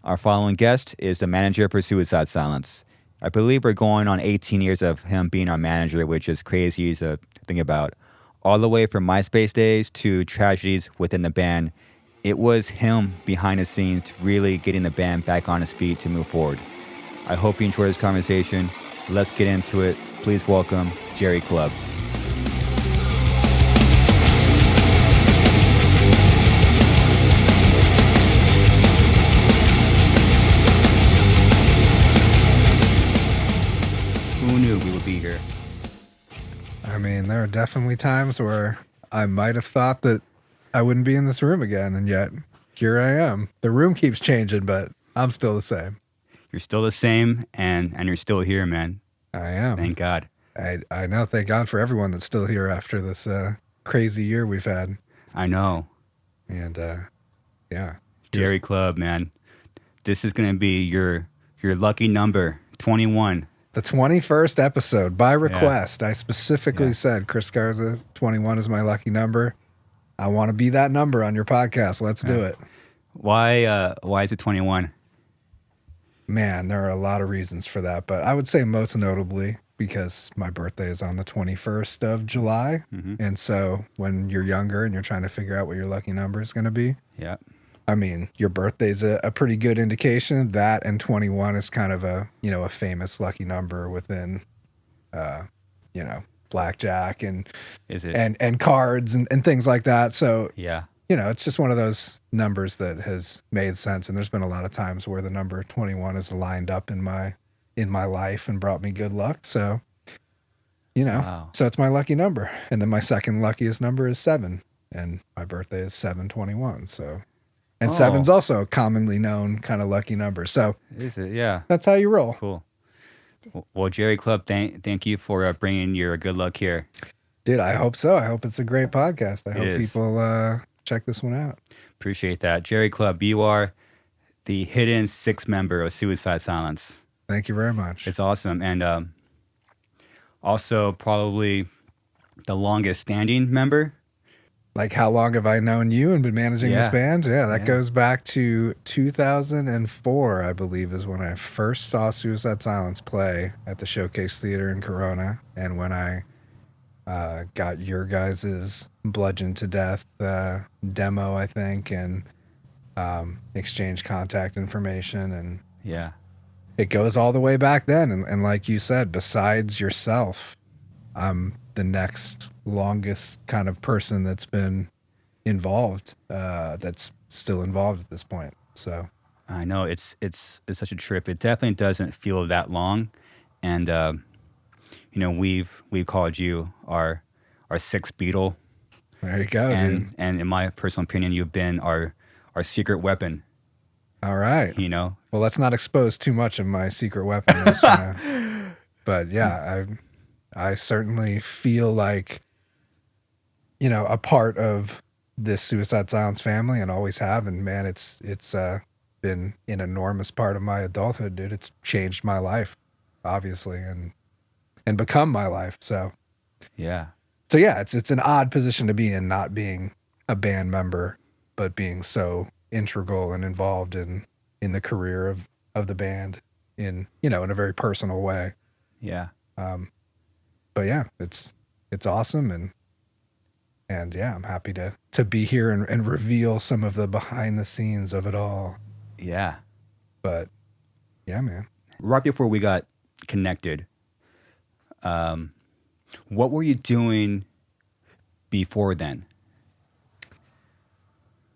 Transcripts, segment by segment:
Our following guest is the manager for Suicide Silence. I believe we're going on 18 years of him being our manager, which is crazy to think about. All the way from Myspace days to tragedies within the band, it was him behind the scenes really getting the band back on its feet to move forward. I hope you enjoy this conversation. Let's get into it. Please welcome Jerry Clubb. Who knew we would be here? I mean, there are definitely times where I might have thought that I wouldn't be in this room again, and yet here I am. The room keeps changing, but I'm still the same. You're still the same, and you're still here, man. I am. Thank God. I know. Thank God for everyone that's still here after this crazy year we've had. I know. And yeah, Jerry Clubb, man. This is gonna be your lucky number, 21. The 21st episode by request. Yeah. I specifically said, Chris Garza, 21 is my lucky number. I want to be that number on your podcast. Let's do it. Why is it 21? Man, there are a lot of reasons for that, but I would say most notably because my birthday is on the 21st of July. Mm-hmm. And so when you're younger and you're trying to figure out what your lucky number is going to be. Yeah. I mean, your birthday's a pretty good indication. That and 21 is kind of a famous lucky number within, blackjack and is it? and cards and things like that. So yeah, it's just one of those numbers that has made sense. And there's been a lot of times where the number 21 is lined up in my life and brought me good luck. So, wow. So it's my lucky number. And then my second luckiest number is 7, and my birthday is 7/21. So. And 7's also a commonly known kind of lucky number. So is it? Yeah. That's how you roll. Cool. Well, Jerry Clubb, thank you for bringing your good luck here. Dude, I hope so. I hope it's a great podcast. I hope people check this one out. Appreciate that. Jerry Clubb, you are the hidden 6th member of Suicide Silence. Thank you very much. It's awesome. And also probably the longest standing member. Like, how long have I known you and been managing this band? Yeah, that goes back to 2004, I believe, is when I first saw Suicide Silence play at the Showcase Theater in Corona. And when I got your guys' Bludgeon to Death demo, I think, and exchanged contact information. And it goes all the way back then. And like you said, besides yourself, I'm the next longest kind of person that's been involved, that's still involved at this point. So I know it's such a trip. It definitely doesn't feel that long, and we've called you our sixth Beatle. There you go, dude. And in my personal opinion, you've been our secret weapon. All right. Well, let's not expose too much of my secret weapon. But yeah, I certainly feel like, a part of this Suicide Silence family, and always have. And man, it's been an enormous part of my adulthood, dude. It's changed my life, obviously, and become my life. So yeah, it's an odd position to be in, not being a band member, but being so integral and involved in the career of the band in a very personal way. Yeah. But yeah, it's awesome, and yeah, I'm happy to be here and reveal some of the behind the scenes of it all. Yeah. But yeah, man. Right before we got connected, what were you doing before then?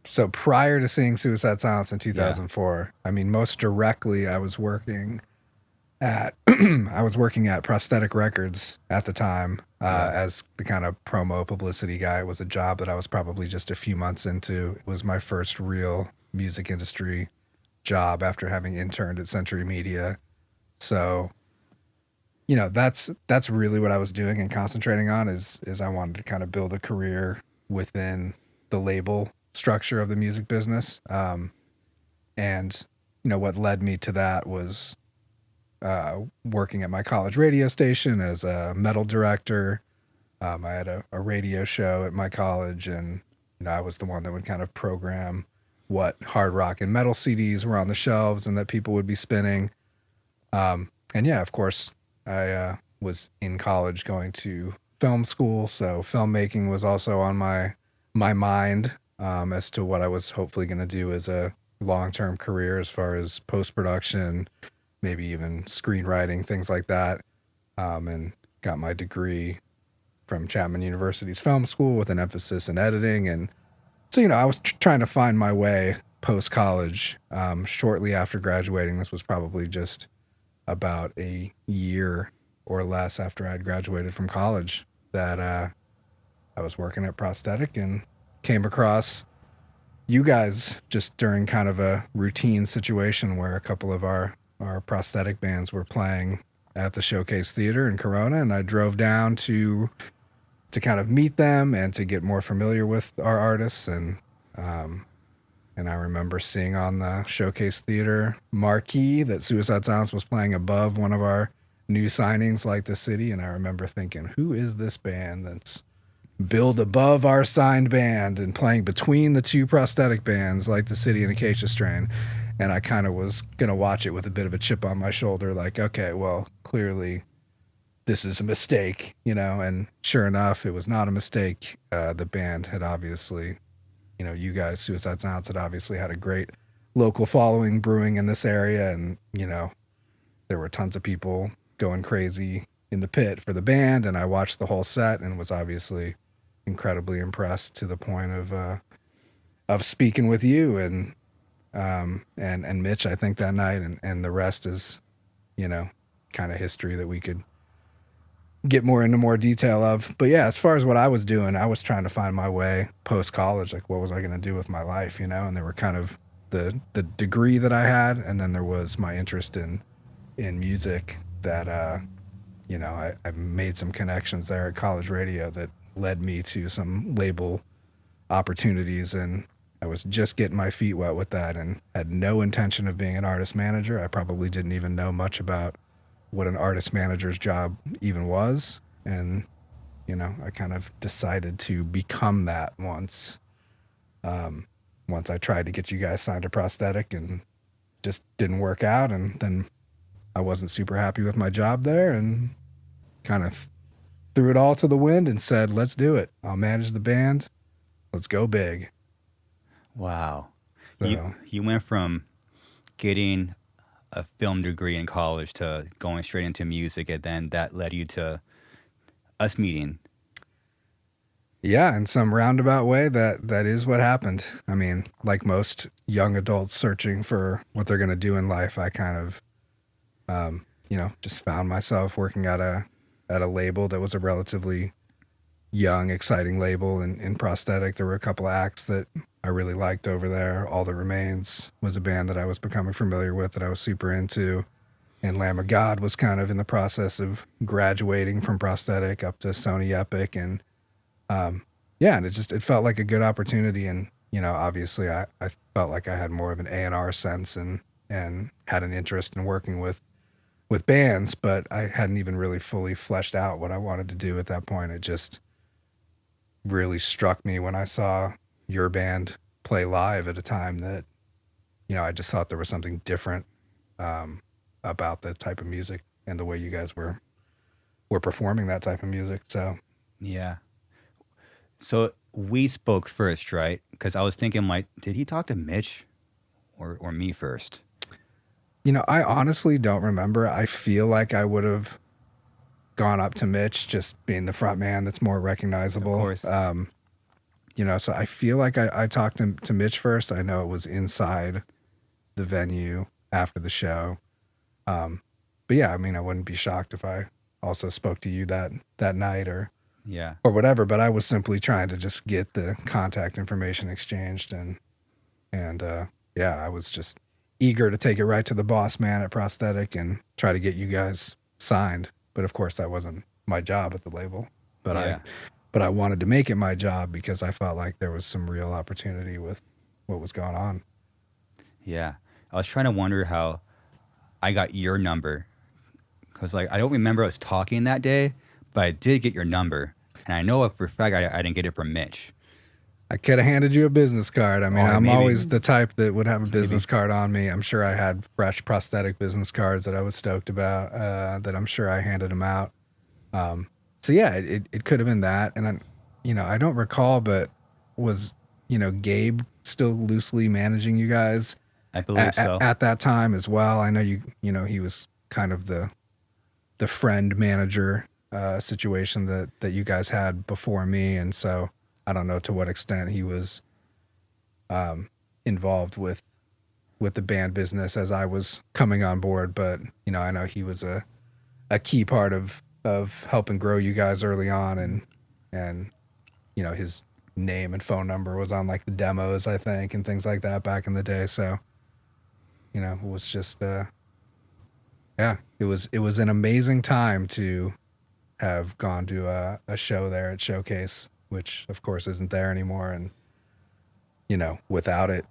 So prior to seeing Suicide Silence in 2004, I mean, most directly, I was working at Prosthetic Records at the time, as the kind of promo publicity guy. It was a job that I was probably just a few months into. It was my first real music industry job after having interned at Century Media. So, that's really what I was doing and concentrating on is I wanted to kind of build a career within the label structure of the music business. And what led me to that was working at my college radio station as a metal director. I had a radio show at my college, and I was the one that would kind of program what hard rock and metal CDs were on the shelves and that people would be spinning. And yeah, of course, I was in college going to film school, so filmmaking was also on my mind as to what I was hopefully going to do as a long-term career as far as post-production, maybe even screenwriting, things like that. And got my degree from Chapman University's film school with an emphasis in editing. And so, I was trying to find my way post-college. Shortly after graduating, this was probably just about a year or less after I'd graduated from college, that I was working at Prosthetic and came across you guys just during kind of a routine situation where a couple of our prosthetic bands were playing at the Showcase Theater in Corona, and I drove down to kind of meet them and to get more familiar with our artists. And I remember seeing on the Showcase Theater marquee that Suicide Silence was playing above one of our new signings, Like the City. And I remember thinking, who is this band that's billed above our signed band and playing between the two prosthetic bands, Like the City and Acacia Strain? And I kind of was going to watch it with a bit of a chip on my shoulder, like, okay, well, clearly this is a mistake, and sure enough, it was not a mistake. The band had obviously, you guys, Suicide Silence, had obviously had a great local following brewing in this area. And, there were tons of people going crazy in the pit for the band. And I watched the whole set and was obviously incredibly impressed to the point of speaking with you and Mitch, I think, that night. And the rest is, kind of history that we could get more into more detail of. But yeah, as far as what I was doing, I was trying to find my way post college. Like, what was I going to do with my life, And there were kind of the degree that I had, and then there was my interest in music that I made some connections there at college radio that led me to some label opportunities, and I was just getting my feet wet with that and had no intention of being an artist manager. I probably didn't even know much about what an artist manager's job even was. And, I kind of decided to become that once I tried to get you guys signed to Prosthetic and just didn't work out. And then I wasn't super happy with my job there and kind of threw it all to the wind and said, let's do it. I'll manage the band. Let's go big. Wow. So, You went from getting a film degree in college to going straight into music, and then that led you to us meeting. yeah, in some roundabout way, that is what happened. I mean, like most young adults searching for what they're going to do in life, I kind of, just found myself working at a label that was a relatively young, exciting label in Prosthetic. There were a couple of acts that I really liked over there. All That Remains was a band that I was becoming familiar with, that I was super into. And Lamb of God was kind of in the process of graduating from Prosthetic up to Sony Epic. And and it felt like a good opportunity. And, obviously I felt like I had more of an A&R sense and had an interest in working with bands, but I hadn't even really fully fleshed out what I wanted to do at that point. It just really struck me when I saw your band play live at a time that, I just thought there was something different about the type of music and the way you guys were performing that type of music. So Yeah. So we spoke first, right? Because I was thinking, like, did he talk to Mitch or me first? I honestly don't remember. I feel like I would have gone up to Mitch, just being the front man that's more recognizable. Of course. So I feel like I talked to Mitch first. I know it was inside the venue after the show. But yeah, I mean, I wouldn't be shocked if I also spoke to you that night or Yeah. whatever. But I was simply trying to just get the contact information exchanged, and I was just eager to take it right to the boss man at Prosthetic and try to get you guys signed. But of course, that wasn't my job at the label. But Yeah. I wanted to make it my job because I felt like there was some real opportunity with what was going on. Yeah. I was trying to wonder how I got your number. Because, like, I don't remember us talking that day, but I did get your number. And I know for a fact I didn't get it from Mitch. I could have handed you a business card. I mean, Or I'm maybe- always the type that would have a business Maybe. card on me. I'm sure I had fresh prosthetic business cards that I was stoked about, that I'm sure I handed him out. So yeah, it could have been that. And I don't recall, but was, Gabe still loosely managing you guys I believe so. at that time as well? I know he was kind of the friend manager situation that you guys had before me, and so I don't know to what extent he was involved with the band business as I was coming on board, but I know he was a key part of helping grow you guys early on, and his name and phone number was on like the demos, I think, and things like that back in the day. So it was just yeah, it was an amazing time to have gone to a show there at Showcase, which of course isn't there anymore, and without it,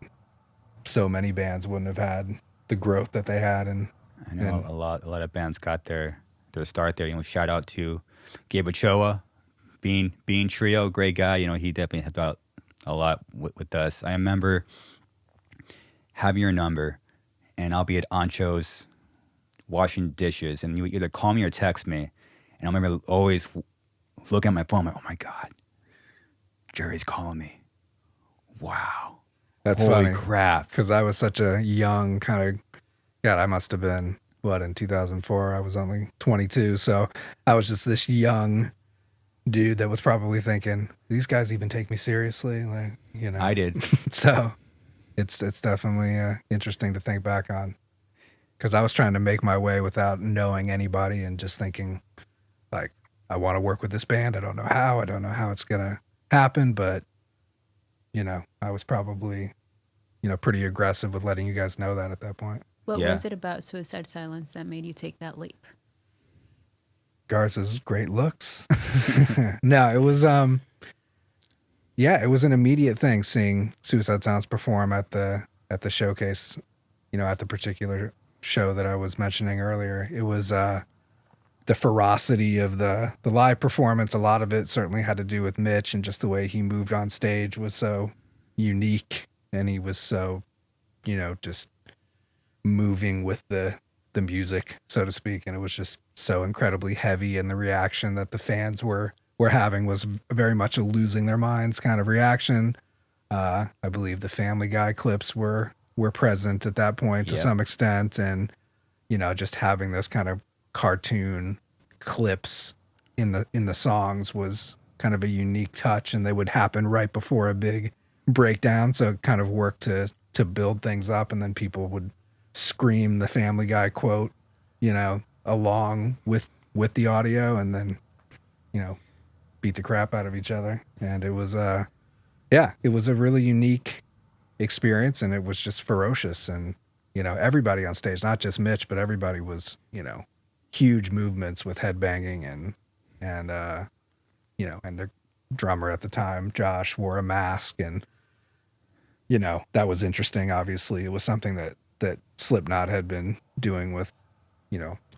so many bands wouldn't have had the growth that they had. And I know a lot of bands got their start there. Shout out to Gabe Ochoa, Bean Trio, great guy. He definitely helped out a lot with us. I remember having your number, and I'll be at Ancho's washing dishes, and you either call me or text me. And I remember always looking at my phone, like, oh my God, Jerry's calling me. Wow. that's Holy funny crap. because I was such a young kind of, God, I must have been in 2004. I was only 22, so I was just this young dude that was probably thinking, these guys even take me seriously, like I did. So it's definitely interesting to think back on, because I was trying to make my way without knowing anybody and just thinking, like, I want to work with this band. I don't know how it's gonna happen, but I was probably pretty aggressive with letting you guys know that at that point. What Yeah. was it about Suicide Silence that made you take that leap? Garza's great looks. No, it was it was an immediate thing seeing Suicide Silence perform at the Showcase, at the particular show that I was mentioning earlier. It was the ferocity of the live performance. A lot of it certainly had to do with Mitch, and just the way he moved on stage was so unique, and he was so just moving with the music, so to speak, and it was just so incredibly heavy, and the reaction that the fans were having was very much a losing their minds kind of reaction. I believe the Family Guy clips were present at that point to Yep. some extent, and just having those kind of cartoon clips in the songs was kind of a unique touch, and they would happen right before a big breakdown, so it kind of worked to build things up, and then people would scream the Family Guy quote, along with the audio, and then beat the crap out of each other. And it was it was a really unique experience, and it was just ferocious. And everybody on stage, not just Mitch, but everybody was huge movements with headbanging, and and their drummer at the time, Josh, wore a mask, and that was interesting. Obviously, it was something that Slipknot had been doing with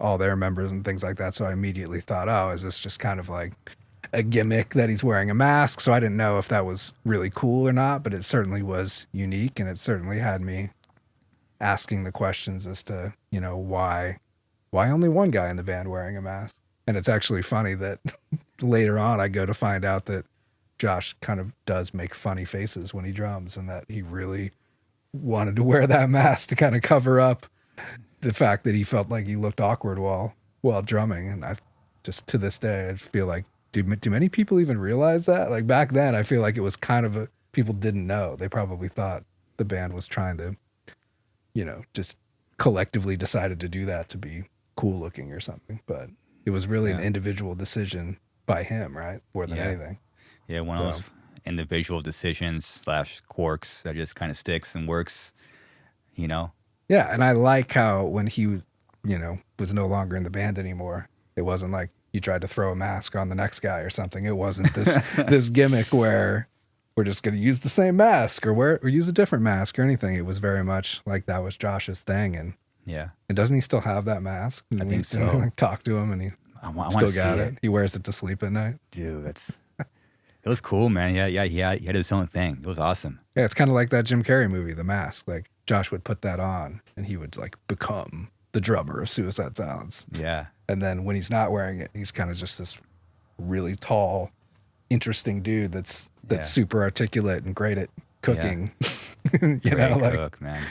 all their members and things like that. So I immediately thought, oh, is this just kind of like a gimmick that he's wearing a mask? So I didn't know if that was really cool or not, but it certainly was unique, and it certainly had me asking the questions as to why only one guy in the band wearing a mask. And it's actually funny that later on I go to find out that Josh kind of does make funny faces when he drums, and that he really wanted to wear that mask to kind of cover up the fact that he felt like he looked awkward while drumming. And I just, to this day, I feel like, do many people even realize that? Like back then, I feel like it was kind of people didn't know. They probably thought the band was trying to, just collectively decided to do that to be cool looking or something. But it was really an individual decision by him, right? More than anything. Yeah, one of those individual decisions / quirks that just kind of sticks and works, Yeah, and I like how when he, was no longer in the band anymore, it wasn't like you tried to throw a mask on the next guy or something. It wasn't this gimmick where we're just going to use the same mask or use a different mask or anything. It was very much like that was Josh's thing. And doesn't he still have that mask? I think so. Like, talk to him, and he I want still to see got it. it. He wears it to sleep at night. Dude, that's It was cool, man. Yeah. He had his own thing. It was awesome. Yeah, it's kind of like that Jim Carrey movie, The Mask. Like Josh would put that on, and he would like become the drummer of Suicide Silence. Yeah. And then when he's not wearing it, he's kind of just this really tall, interesting dude that's Yeah. super articulate and great at cooking. Great like cook, man.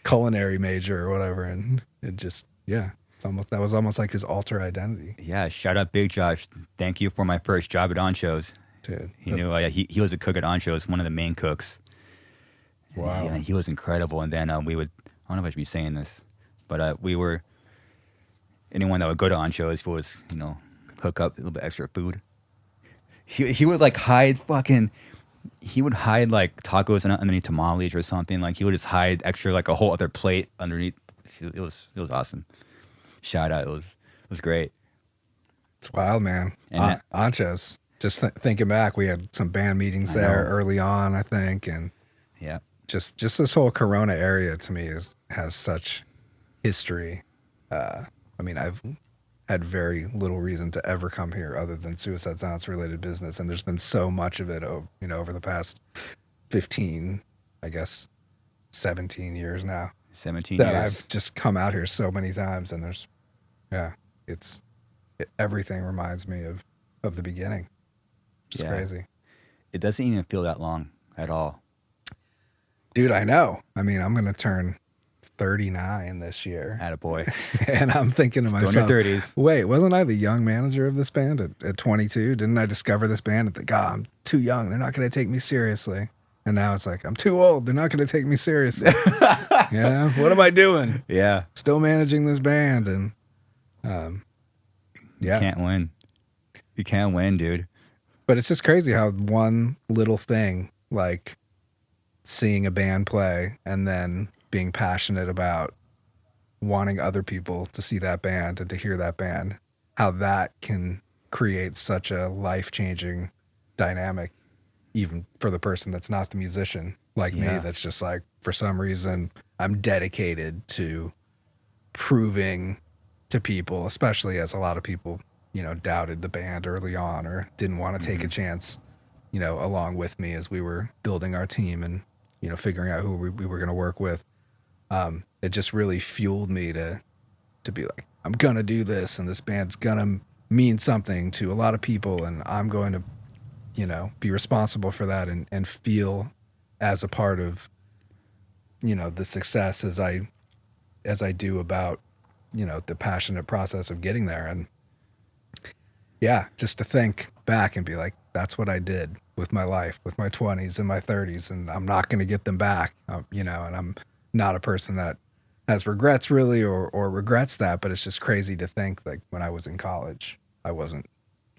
culinary major or whatever. And it just, yeah, that was almost like his alter identity. Yeah. Shout out Big Josh. Thank you for my first job at Ancho's. Dude, He knew he was a cook at Ancho's, one of the main cooks. wow. Yeah, he was incredible. And then we would, I don't know if I should be saying this, but we were, anyone that would go to Ancho's was, hook up a little bit extra food. He would like hide he would hide like tacos underneath tamales or something. Like he would just hide extra, like a whole other plate underneath. It was awesome. Shout out. It was great. It's wild, man. And Anchos. Just thinking back, we had some band meetings there early on, I think, and yeah, just this whole Corona area to me has such history. I mean, I've had very little reason to ever come here other than Suicide Silence related business, and there's been so much of it, over the past 15, I guess, 17 years now. 17 that years. I've just come out here so many times, and everything reminds me of the beginning. Just crazy. It doesn't even feel that long at all. Dude, I know. I mean, I'm going to turn 39 this year. Attaboy. And I'm thinking to myself, Still in your 30s. wait, wasn't I the young manager of this band at 22? Didn't I discover this band and think, I'm too young. They're not going to take me seriously. And now it's like, I'm too old. They're not going to take me seriously. What am I doing? Yeah. Still managing this band. And You can't win. You can't win, dude. But it's just crazy how one little thing, like seeing a band play and then being passionate about wanting other people to see that band and to hear that band, how that can create such a life-changing dynamic, even for the person that's not the musician like me, that's just like, for some reason, I'm dedicated to proving to people, especially as a lot of people doubted the band early on or didn't want to take a chance, along with me as we were building our team and, figuring out who we were going to work with. It just really fueled me to be like, I'm going to do this, and this band's going to mean something to a lot of people, and I'm going to, be responsible for that and feel as a part of, the success as I do about, the passionate process of getting there. And yeah, just to think back and be like, that's what I did with my life, with my 20s and my 30s, and I'm not going to get them back, and I'm not a person that has regrets really or regrets that, but it's just crazy to think like when I was in college, I wasn't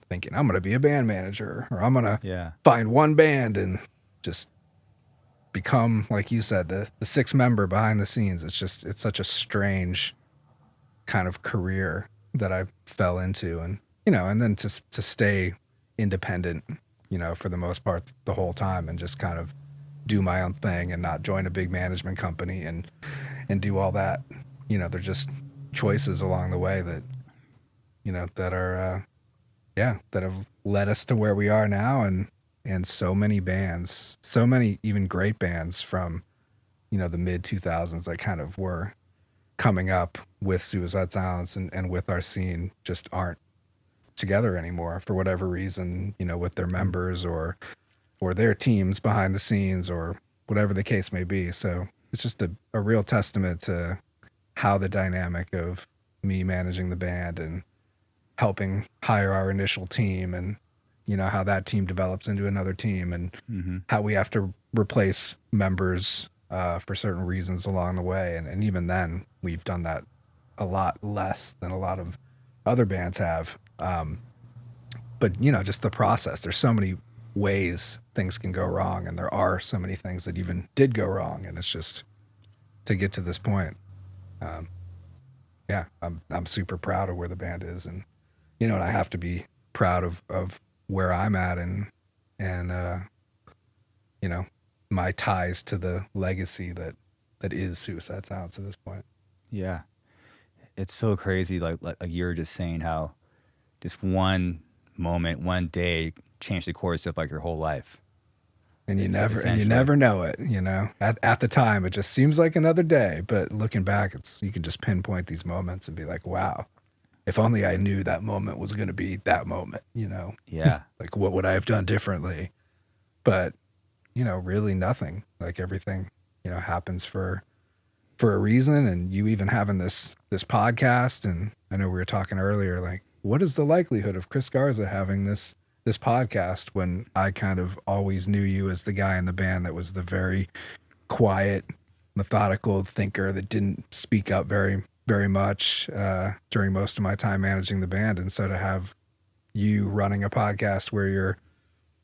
thinking I'm going to be a band manager or I'm going to find one band and just become, like you said, the sixth member behind the scenes. It's such a strange kind of career that I fell into, and and then to stay independent, for the most part the whole time, and just kind of do my own thing and not join a big management company and do all that. They're just choices along the way that, that are, that have led us to where we are now. And so many bands, so many even great bands from, the mid 2000s that kind of were coming up with Suicide Silence and with our scene just aren't together anymore for whatever reason, with their members or their teams behind the scenes or whatever the case may be. So it's just a real testament to how the dynamic of me managing the band and helping hire our initial team and, how that team develops into another team and how we have to replace members for certain reasons along the way. And even then we've done that a lot less than a lot of other bands have. But just the process, there's so many ways things can go wrong, and there are so many things that even did go wrong, and it's just to get to this point. I'm super proud of where the band is, and and I have to be proud of where I'm at and my ties to the legacy that is Suicide Silence at this point. It's so crazy, like you're just saying how just one moment, one day change the course of like your whole life. And you Essentially. never know it, you know. At the time, it just seems like another day, but looking back, you can just pinpoint these moments and be like, wow, if only I knew that moment was going to be that moment, you know. Yeah. Like, what would I have done differently? But, you know, really nothing. Like everything, you know, happens for a reason. And you even having this podcast, and I know we were talking earlier, like, what is the likelihood of Chris Garza having this podcast when I kind of always knew you as the guy in the band that was the very quiet, methodical thinker that didn't speak up very, very much during most of my time managing the band. And so to have you running a podcast where you're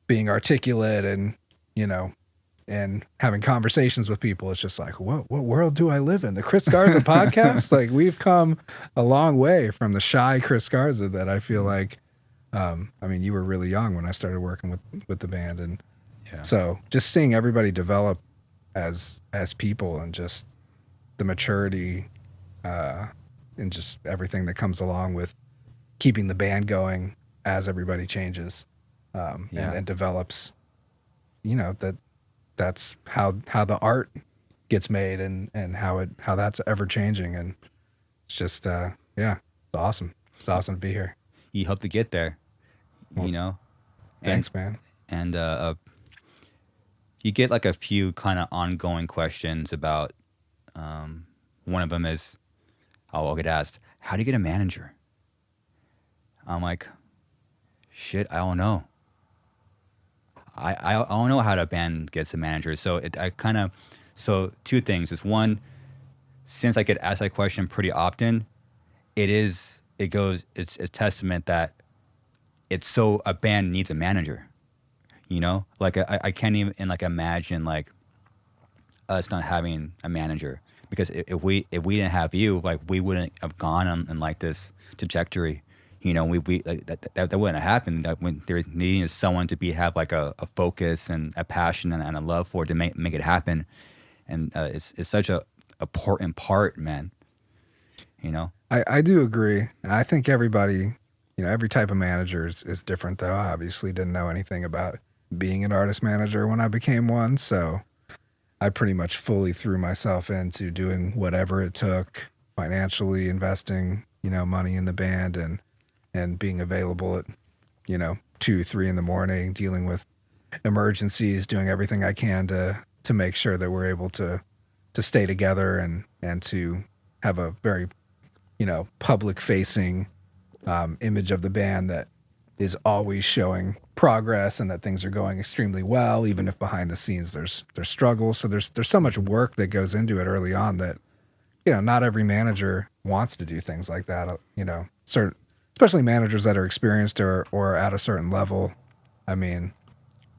being articulate and, you know, and having conversations with people, it's just like, what world do I live in? The Chris Garza podcast? Like, we've come a long way from the shy Chris Garza that I feel like, I mean, you were really young when I started working with the band. And so just seeing everybody develop as people, and just the maturity and just everything that comes along with keeping the band going as everybody changes and develops, you know, that's how the art gets made, and how that's ever changing. And it's just it's awesome. It's awesome to be here. You hope to get there, you know. Thanks, man. And you get like a few kind of ongoing questions about. One of them is, I'll get asked, how do you get a manager? I'm like, shit, I don't know. I don't know how the band gets a manager. So so two things is, one, since I get asked that question pretty often, it's a testament that a band needs a manager, you know? Like I can't even like imagine like us not having a manager, because if we didn't have you, like we wouldn't have gone on like this trajectory. You know, we like, that wouldn't have happened. That when there's needing someone to have like a focus and a passion and a love for it to make it happen, and it's such a important part, man. You know, I do agree. I think everybody, you know, every type of manager is different. Though I obviously didn't know anything about being an artist manager when I became one, so I pretty much fully threw myself into doing whatever it took, financially investing, you know, money in the band, and being available at, you know, 2, 3 in the morning, dealing with emergencies, doing everything I can to make sure that we're able to stay together and to have a very, you know, public facing image of the band that is always showing progress and that things are going extremely well, even if behind the scenes there's struggles. So there's so much work that goes into it early on that, you know, not every manager wants to do things like that. You know, especially managers that are experienced or at a certain level. I mean,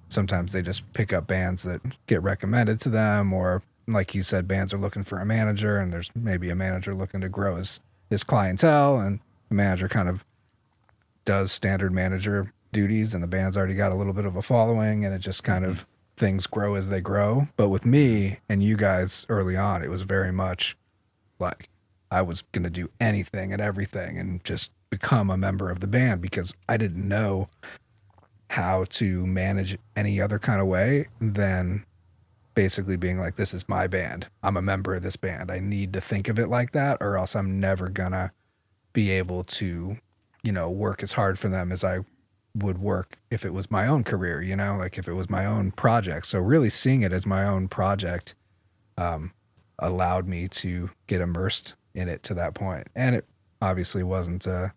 sometimes they just pick up bands that get recommended to them, or like you said, bands are looking for a manager, and there's maybe a manager looking to grow his clientele, and the manager kind of does standard manager duties, and the band's already got a little bit of a following, and it just kind of things grow as they grow. But with me and you guys early on, it was very much like I was going to do anything and everything and just become a member of the band, because I didn't know how to manage any other kind of way than basically being like, this is my band. I'm a member of this band. I need to think of it like that, or else I'm never gonna be able to, you know, work as hard for them as I would work if it was my own career, you know, like if it was my own project. So really seeing it as my own project allowed me to get immersed in it to that point. And it obviously wasn't a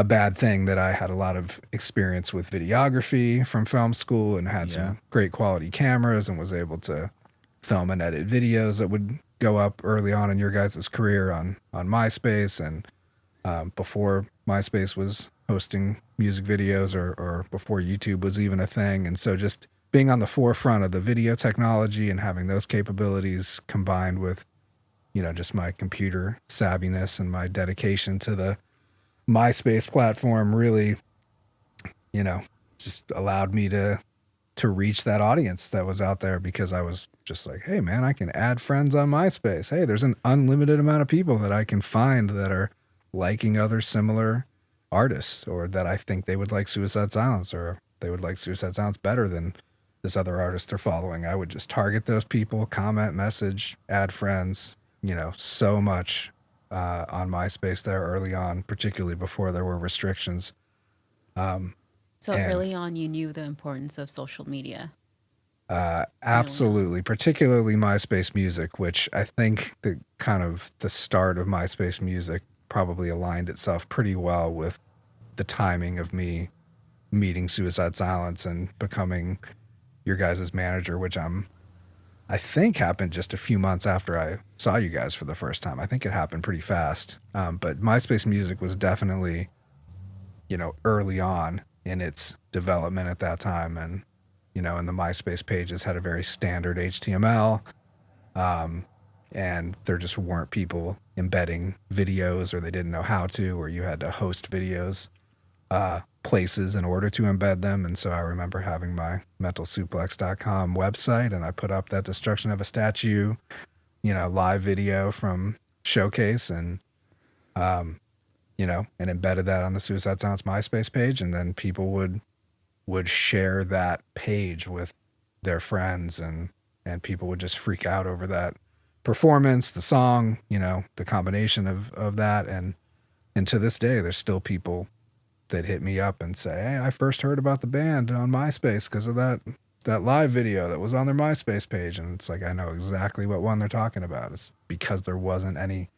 bad thing that I had a lot of experience with videography from film school and had some great quality cameras and was able to film and edit videos that would go up early on in your guys' career on Myspace, and before Myspace was hosting music videos, or before YouTube was even a thing. And so just being on the forefront of the video technology and having those capabilities combined with, you know, just my computer savviness and my dedication to the Myspace platform really, you know, just allowed me to reach that audience that was out there, because I was just like, hey man, I can add friends on Myspace. Hey, there's an unlimited amount of people that I can find that are liking other similar artists, or that I think they would like Suicide Silence, or they would like Suicide Silence better than this other artist they're following. I would just target those people, comment, message, add friends, so much on MySpace there early on, particularly before there were restrictions. So And early on, you knew the importance of social media. absolutely, particularly MySpace Music, which I think the kind of the start of MySpace Music probably aligned itself pretty well with the timing of me meeting Suicide Silence and becoming your guys' manager, which I think happened just a few months after I saw you guys for the first time. I think it happened pretty fast. But MySpace Music was definitely, early on in its development at that time. And, and the MySpace pages had a very standard HTML. And there just weren't people embedding videos, or they didn't know how to, or you had to host videos places in order to embed them. And so I remember having my mentalsuplex.com website, and I put up that destruction of a statue, live video from Showcase, and and embedded that on the Suicide Silence MySpace page. And then people would share that page with their friends, and people would just freak out over that performance, the song, the combination of that. And to this day, there's still people that hit me up and say, "Hey, I first heard about the band on MySpace because of that live video that was on their MySpace page." And it's like, I know exactly what one they're talking about. It's because there wasn't any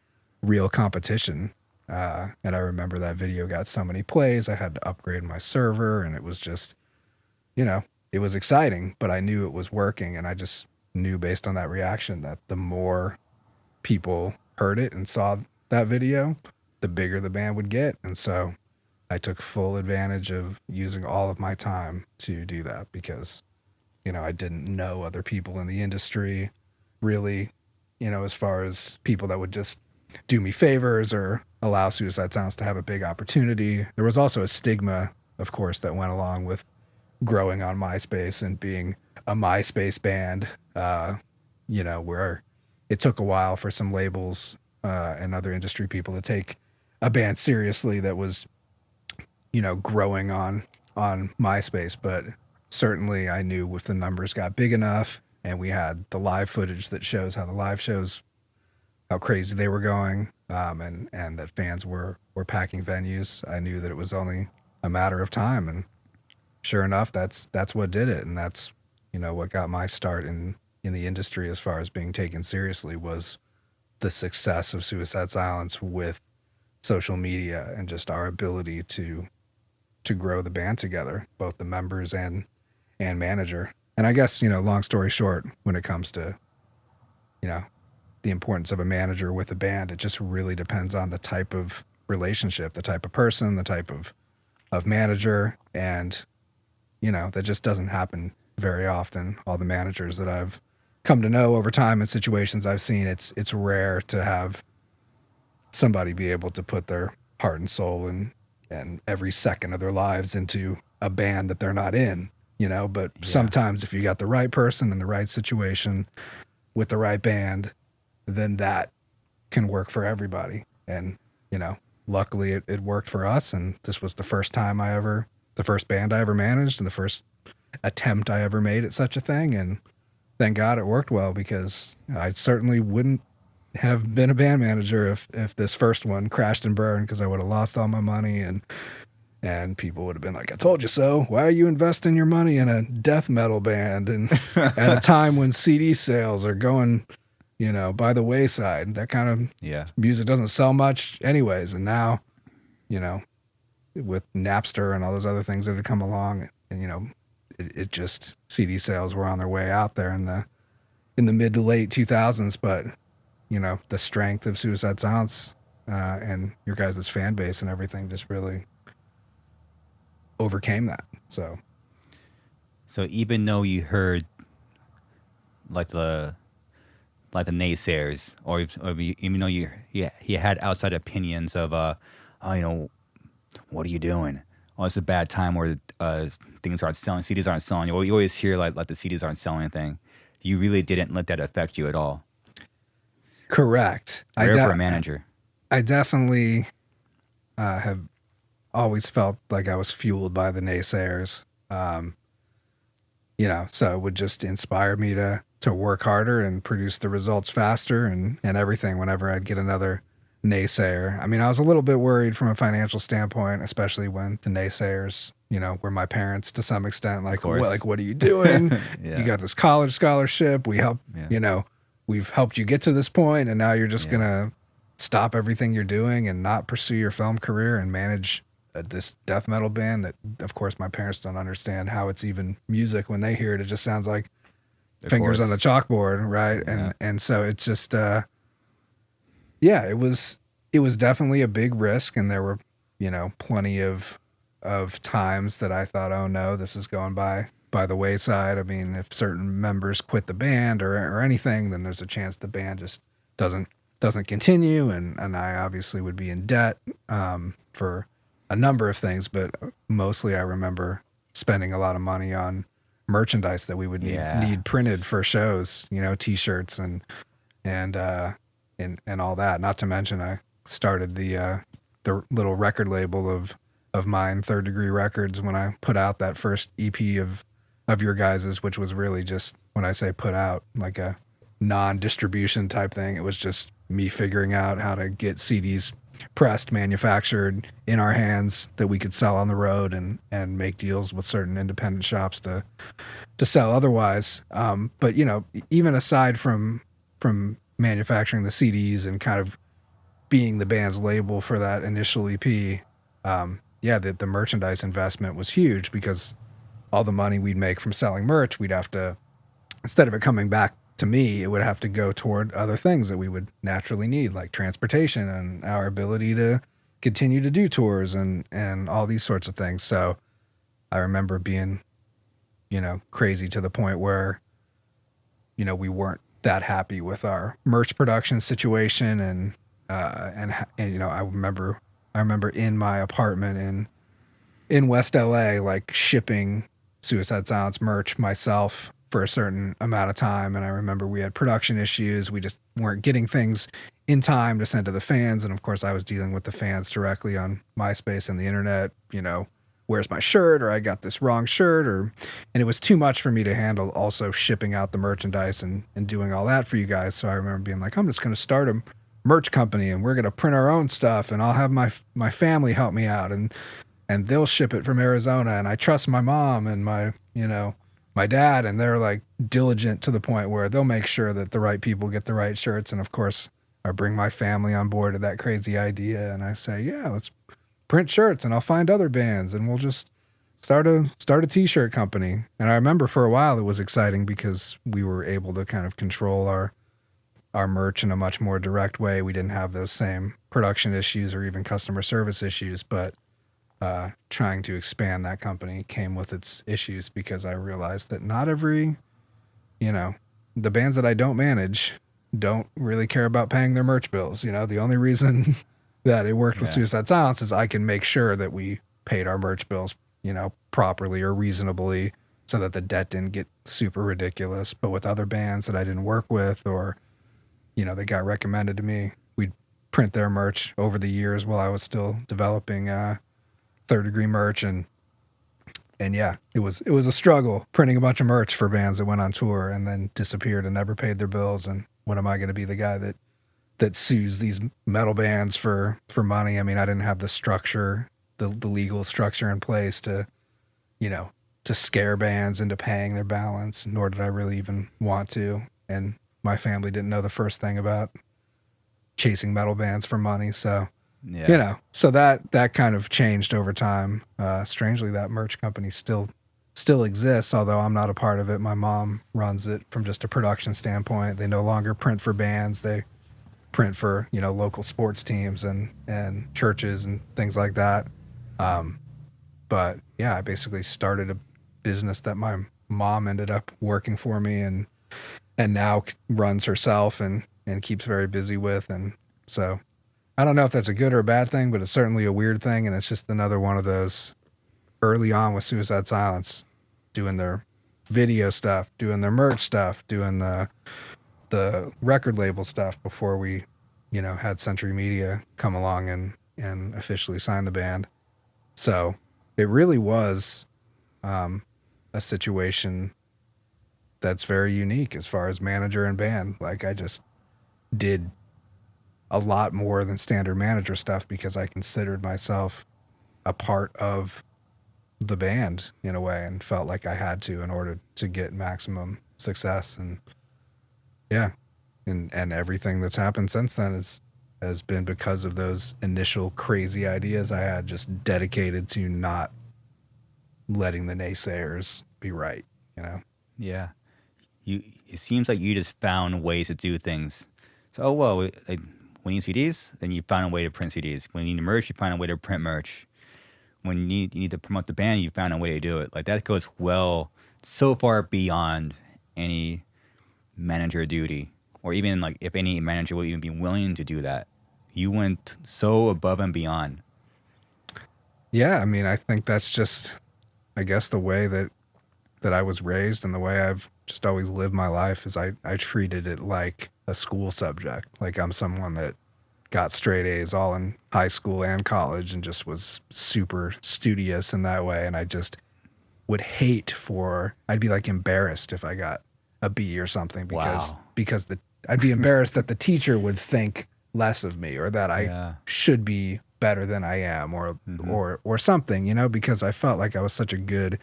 real competition. And I remember that video got so many plays, I had to upgrade my server, and it was just, it was exciting, but I knew it was working. And I just knew based on that reaction that the more people heard it and saw that video, the bigger the band would get. And so I took full advantage of using all of my time to do that, because, I didn't know other people in the industry really, as far as people that would just do me favors or allow Suicide Silence to have a big opportunity. There was also a stigma, of course, that went along with growing on MySpace and being a MySpace band, where it took a while for some labels and other industry people to take a band seriously that was, growing on MySpace. But certainly I knew if the numbers got big enough and we had the live footage that shows how the live shows, how crazy they were going, and that fans were packing venues, I knew that it was only a matter of time. And sure enough, that's what did it. And that's, what got my start in the industry as far as being taken seriously, was the success of Suicide Silence with social media and just our ability to grow the band together, both the members and manager. And I guess, long story short, when it comes to, the importance of a manager with a band, it just really depends on the type of relationship, the type of person, the type of manager. And, that just doesn't happen very often. All the managers that I've come to know over time in situations I've seen, it's rare to have somebody be able to put their heart and soul and every second of their lives into a band that they're not in, but sometimes if you got the right person in the right situation with the right band, then that can work for everybody. And, luckily it worked for us. And this was the first band I ever managed, and the first attempt I ever made at such a thing. And thank God it worked well, because I certainly wouldn't have been a band manager if this first one crashed and burned, because I would have lost all my money, and people would have been like, "I told you so. Why are you investing your money in a death metal band?" And at a time when CD sales are going, by the wayside, that kind of music doesn't sell much anyways. And now, with Napster and all those other things that had come along, and, it just, CD sales were on their way out there in the mid to late 2000s. But, the strength of Suicide Silence and your guys' fan base and everything just really overcame that. So even though you heard like the naysayers, or even though you had outside opinions of what are you doing? Oh, it's a bad time where things aren't selling, CDs aren't selling. You always hear like the CDs aren't selling anything. You really didn't let that affect you at all. Correct. Rare for a manager. I definitely have always felt like I was fueled by the naysayers. So it would just inspire me to work harder and produce the results faster and everything whenever I'd get another naysayer. I mean, I was a little bit worried from a financial standpoint, especially when the naysayers, were my parents to some extent. Like, what are you doing? Yeah. You got this college scholarship. We've helped you get to this point, and now you're just gonna stop everything you're doing and not pursue your film career and manage this death metal band that, of course, my parents don't understand how it's even music. When they hear it, it just sounds like fingers on the chalkboard, right? Yeah. And so it's just it was definitely a big risk, and there were plenty of times that I thought, oh no, this is going by the wayside. I mean, if certain members quit the band or anything, then there's a chance the band just doesn't continue, and I obviously would be in debt for a number of things, but mostly I remember spending a lot of money on merchandise that we would need printed for shows, t-shirts and all that. Not to mention I started the little record label of mine, Third Degree Records, when I put out that first EP of your guys's, which was really just, when I say put out, like a non-distribution type thing. It was just me figuring out how to get CDs pressed, manufactured in our hands that we could sell on the road and make deals with certain independent shops to sell otherwise. But even aside from manufacturing the CDs and kind of being the band's label for that initial EP, the merchandise investment was huge, because all the money we'd make from selling merch, we'd have to, instead of it coming back to me, it would have to go toward other things that we would naturally need, like transportation and our ability to continue to do tours and all these sorts of things. So I remember being, crazy to the point where, we weren't that happy with our merch production situation. And I remember in my apartment in West LA, like shipping Suicide Silence merch myself for a certain amount of time. And I remember we had production issues. We just weren't getting things in time to send to the fans. And of course I was dealing with the fans directly on MySpace and the internet, where's my shirt, or I got this wrong shirt, and it was too much for me to handle also shipping out the merchandise and doing all that for you guys. So I remember being like, I'm just going to start a merch company and we're going to print our own stuff, and I'll have my family help me out, and they'll ship it from Arizona. And I trust my mom and my dad, and they're like diligent to the point where they'll make sure that the right people get the right shirts. And of course I bring my family on board to that crazy idea, and I say, yeah, let's print shirts, and I'll find other bands, and we'll just start a t-shirt company. And I remember for a while it was exciting because we were able to kind of control our merch in a much more direct way. We didn't have those same production issues or even customer service issues, but trying to expand that company came with its issues, because I realized that not every, the bands that I don't manage don't really care about paying their merch bills. The only reason that it worked with Suicide Silence is I can make sure that we paid our merch bills, properly or reasonably, so that the debt didn't get super ridiculous. But with other bands that I didn't work with, or, they got recommended to me, we'd print their merch over the years while I was still developing Third Degree merch. And it was a struggle printing a bunch of merch for bands that went on tour and then disappeared and never paid their bills. And when am I going to be the guy that sues these metal bands for money? I mean, I didn't have the structure, the legal structure in place to scare bands into paying their balance, nor did I really even want to. And my family didn't know the first thing about chasing metal bands for money. So, so that kind of changed over time. Strangely, that merch company still exists, although I'm not a part of it. My mom runs it from just a production standpoint. They no longer print for bands. They print for, local sports teams and churches and things like that. But yeah, I basically started a business that my mom ended up working for me and now runs herself and keeps very busy with. And so I don't know if that's a good or a bad thing, but it's certainly a weird thing. And it's just another one of those early on with Suicide Silence, doing their video stuff, doing their merch stuff, doing the record label stuff before we, had Century Media come along and officially sign the band. So it really was a situation that's very unique as far as manager and band. Like I just did a lot more than standard manager stuff because I considered myself a part of the band in a way and felt like I had to in order to get maximum success. And yeah, and everything that's happened since then has been because of those initial crazy ideas I had, just dedicated to not letting the naysayers be right, you know? Yeah. It seems like you just found ways to do things. So, oh well, like, when you need CDs, then you found a way to print CDs. When you need merch, you find a way to print merch. When you need to promote the band, you found a way to do it. Like that goes well so far beyond any manager duty, or even like if any manager would even be willing to do that. You went so above and beyond. Yeah, I mean, I think that's just, I guess, the way that I was raised and the way I've just always lived my life is I treated it like a school subject. Like I'm someone that got straight A's all in high school and college and just was super studious in that way. And I just would hate I'd be like embarrassed if I got a B or something Wow. because I'd be embarrassed that the teacher would think less of me or that I Yeah. should be better than I am Mhm. or something, you know, because I felt like I was such a good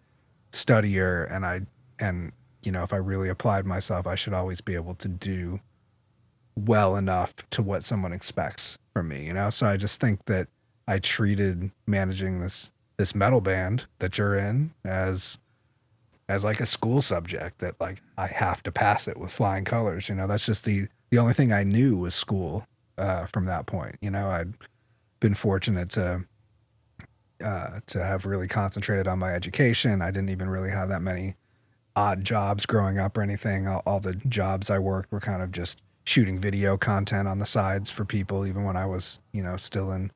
studier and you know, if I really applied myself, I should always be able to do well enough to what someone expects from me, you know? So I just think that I treated managing this metal band that you're in as like a school subject that like I have to pass it with flying colors, you know? That's just the only thing I knew was school from that point. You know, I'd been fortunate to have really concentrated on my education. I didn't even really have that many odd jobs growing up or anything. All the jobs I worked were kind of just shooting video content on the sides for people, even when I was, you know, still in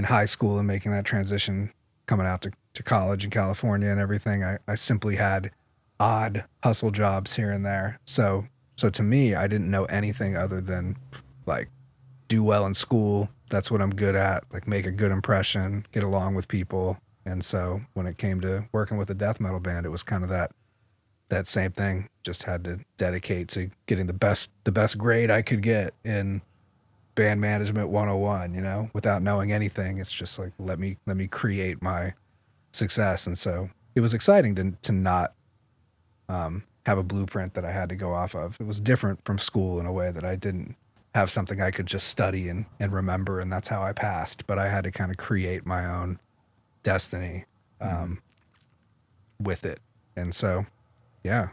high school and making that transition coming out to college in California and everything. I simply had odd hustle jobs here and there. So to me, I didn't know anything other than like do well in school. That's what I'm good at. Like make a good impression, get along with people. And so when it came to working with a death metal band, it was kind of that same thing. Just had to dedicate to getting the best grade I could get in band management 101, you know, without knowing anything. It's just like let me create my success. And so it was exciting to not have a blueprint that I had to go off of. It was different from school in a way that I didn't have something I could just study and remember, and that's how I passed. But I had to kind of create my own destiny with it. And so, yeah,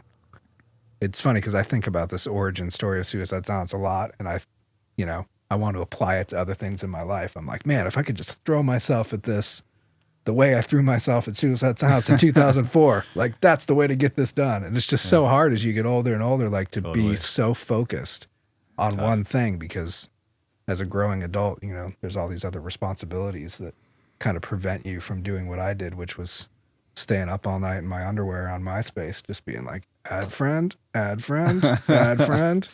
it's funny because I think about this origin story of Suicide Silence a lot, and you know, I want to apply it to other things in my life. I'm like, man, if I could just throw myself at this the way I threw myself at Suicide Silence in 2004, like that's the way to get this done. And it's just so hard as you get older and older, like to be so focused on one thing, because as a growing adult, you know, there's all these other responsibilities that kind of prevent you from doing what I did, which was staying up all night in my underwear on MySpace, just being like, add friend, add friend, add friend,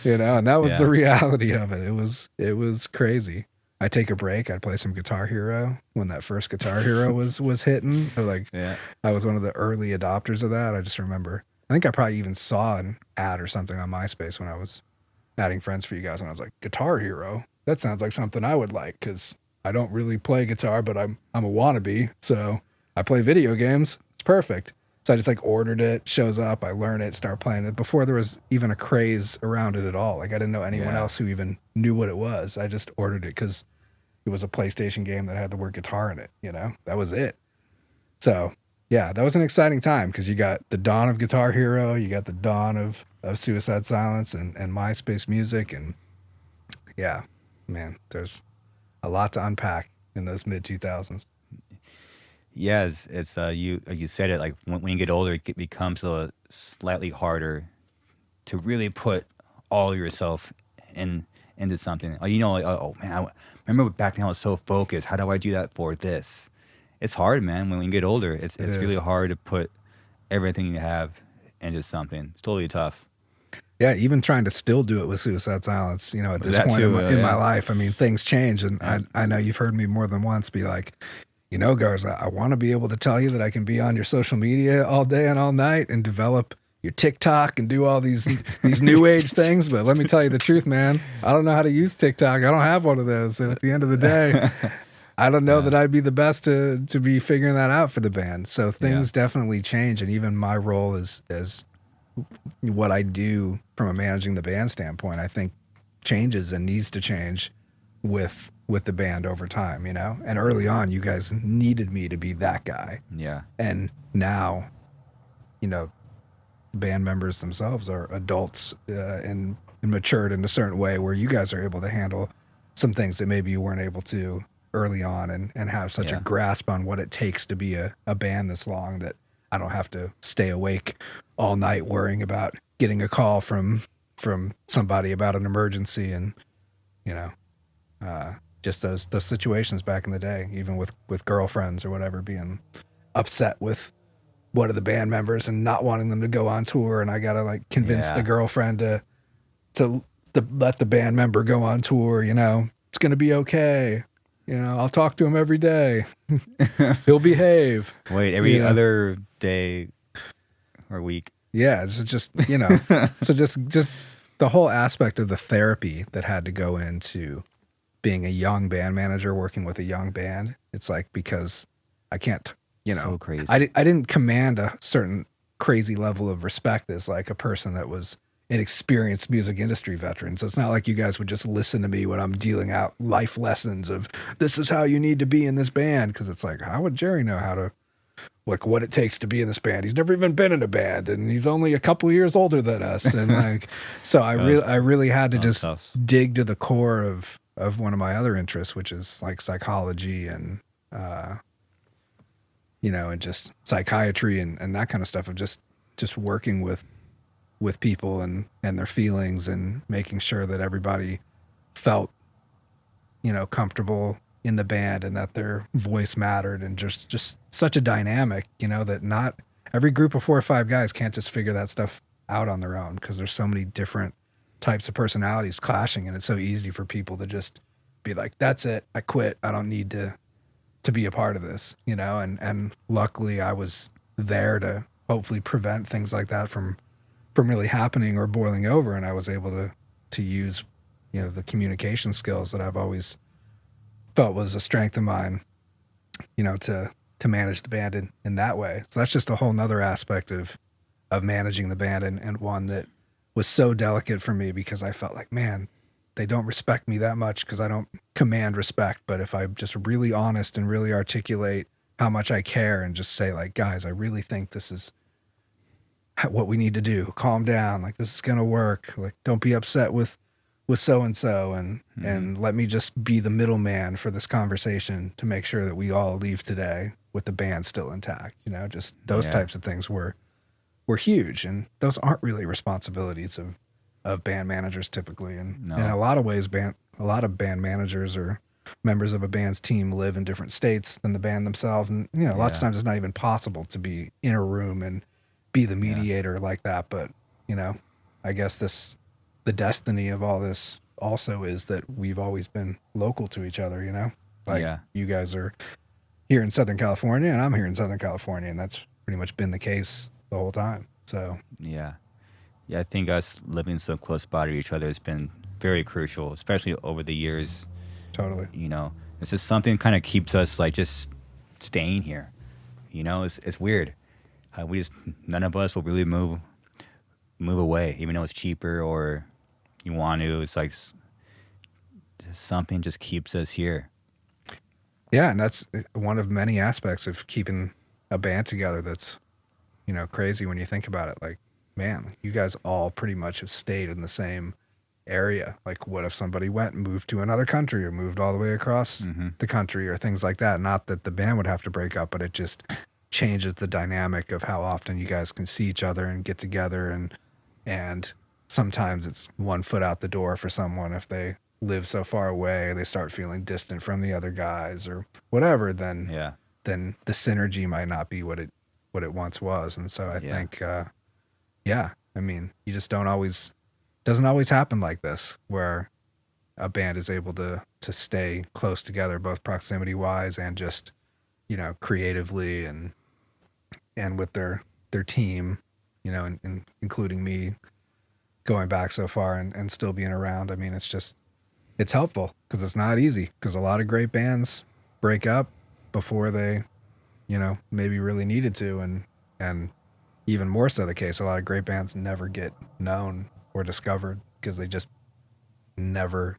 you know, and that was the reality of it. It was crazy. I take a break. I'd play some Guitar Hero when that first Guitar Hero was hitting. So like, I was one of the early adopters of that. I just remember, I think I probably even saw an ad or something on MySpace when I was adding friends for you guys, and I was like, Guitar Hero? That sounds like something I would like, because I don't really play guitar, but I'm a wannabe, so I play video games. It's perfect. So I just like ordered it, shows up, I learn it, start playing it before there was even a craze around it at all. Like I didn't know anyone else who even knew what it was. I just ordered it because it was a PlayStation game that had the word guitar in it, you know? That was it. So yeah, that was an exciting time because you got the dawn of Guitar Hero, you got the dawn of Suicide Silence and MySpace music. And yeah, man, there's a lot to unpack in those mid 2000s. Yeah, it's you said it, like when you get older, it becomes slightly harder to really put all yourself into something. Like, you know, like, oh man, I remember back then I was so focused. How do I do that for this? It's hard, man. When you get older, it's really hard to put everything you have into something. It's totally tough. Yeah, even trying to still do it with Suicide Silence, you know, at this point in my life, I mean, things change. And I know you've heard me more than once be like, Garza, I want to be able to tell you that I can be on your social media all day and all night and develop your TikTok and do all these new age things. But let me tell you the truth, man. I don't know how to use TikTok. I don't have one of those. And at the end of the day, I don't know that I'd be the best to be figuring that out for the band. So things definitely change. And even my role as what I do from a managing the band standpoint, I think changes and needs to change with the band over time, And early on, you guys needed me to be that guy. Yeah. And now, band members themselves are adults and matured in a certain way where you guys are able to handle some things that maybe you weren't able to early on and have such a grasp on what it takes to be a band this long that I don't have to stay awake all night worrying about getting a call from somebody about an emergency and, just those situations back in the day, even with girlfriends or whatever, being upset with one of the band members and not wanting them to go on tour. And I got to convince the girlfriend to let the band member go on tour. It's going to be okay. I'll talk to him every day. He'll behave. Wait, every other day or week. Yeah. It's just, so just the whole aspect of the therapy that had to go into being a young band manager working with a young band. It's because I can't, so crazy. I didn't command a certain crazy level of respect as a person that was an experienced music industry veteran. So it's not like you guys would just listen to me when I'm dealing out life lessons of this is how you need to be in this band. Cause it's how would Jerry know how to, what it takes to be in this band? He's never even been in a band and he's only a couple of years older than us. And so I really had to just dig to the core of one of my other interests, which is psychology and, and just psychiatry and that kind of stuff of just working with people and their feelings and making sure that everybody felt, comfortable in the band and that their voice mattered and just such a dynamic, that not every group of 4 or 5 guys can't just figure that stuff out on their own because there's so many different types of personalities clashing and it's so easy for people to just be like, that's it, I quit, I don't need to be a part of this, and luckily I was there to hopefully prevent things like that from really happening or boiling over. And I was able to use, the communication skills that I've always felt was a strength of mine, to manage the band in that way. So that's just a whole nother aspect of managing the band and one that was so delicate for me because I felt like, man, they don't respect me that much because I don't command respect. But if I'm just really honest and really articulate how much I care and just say guys, I really think this is what we need to do. Calm down. This is going to work. Don't be upset with so-and-so and let me just be the middleman for this conversation to make sure that we all leave today with the band still intact. Just those types of things were huge. And those aren't really responsibilities of band managers typically. And in a lot of ways, a lot of band managers or members of a band's team live in different states than the band themselves. And, lots of times it's not even possible to be in a room and be the mediator like that. But, I guess the destiny of all this also is that we've always been local to each other, you guys are here in Southern California and I'm here in Southern California. And that's pretty much been the case the whole time. So, yeah, I think us living so close by to each other has been very crucial, especially over the years. Totally. It's just something kind of keeps us just staying here. It's weird. None of us will really move away, even though it's cheaper or you want to. It's just something just keeps us here. Yeah, and that's one of many aspects of keeping a band together that's, crazy when you think about it. Man, you guys all pretty much have stayed in the same area. What if somebody went and moved to another country or moved all the way across the country or things like that? Not that the band would have to break up, but it just changes the dynamic of how often you guys can see each other and get together. And sometimes it's one foot out the door for someone if they live so far away, they start feeling distant from the other guys or whatever, then the synergy might not be what it once was. And so I think, you just doesn't always happen like this where a band is able to stay close together, both proximity wise and just, creatively and with their team, and including me going back so far and still being around. I mean, it's helpful because it's not easy because a lot of great bands break up before they, maybe really needed to. And even more so the case, a lot of great bands never get known or discovered because they just never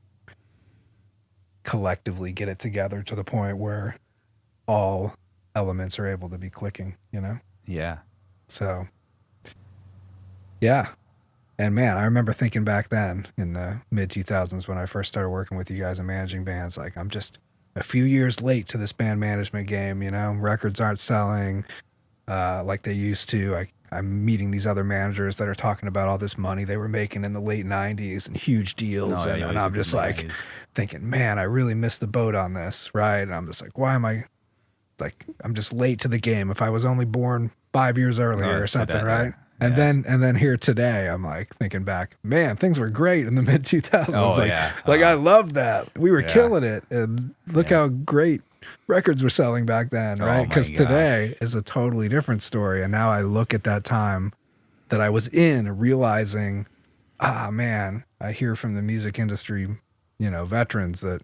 collectively get it together to the point where all elements are able to be clicking. Yeah. So, yeah. And man, I remember thinking back then in the mid 2000s when I first started working with you guys and managing bands, like I'm just a few years late to this band management game. Records aren't selling like they used to. I'm meeting these other managers that are talking about all this money they were making in the late 90s and huge deals. No, And I'm just like thinking, man, I really missed the boat on this. Right. And I'm just like, why am I like, I'm just late to the game. If I was only born 5 years earlier or something. Right. And then here today, I'm like thinking back, man, things were great in the mid 2000s. Oh, I loved that. We were killing it. And look how great records were selling back then, right? Because today is a totally different story. And now I look at that time that I was in, realizing, man, I hear from the music industry, veterans that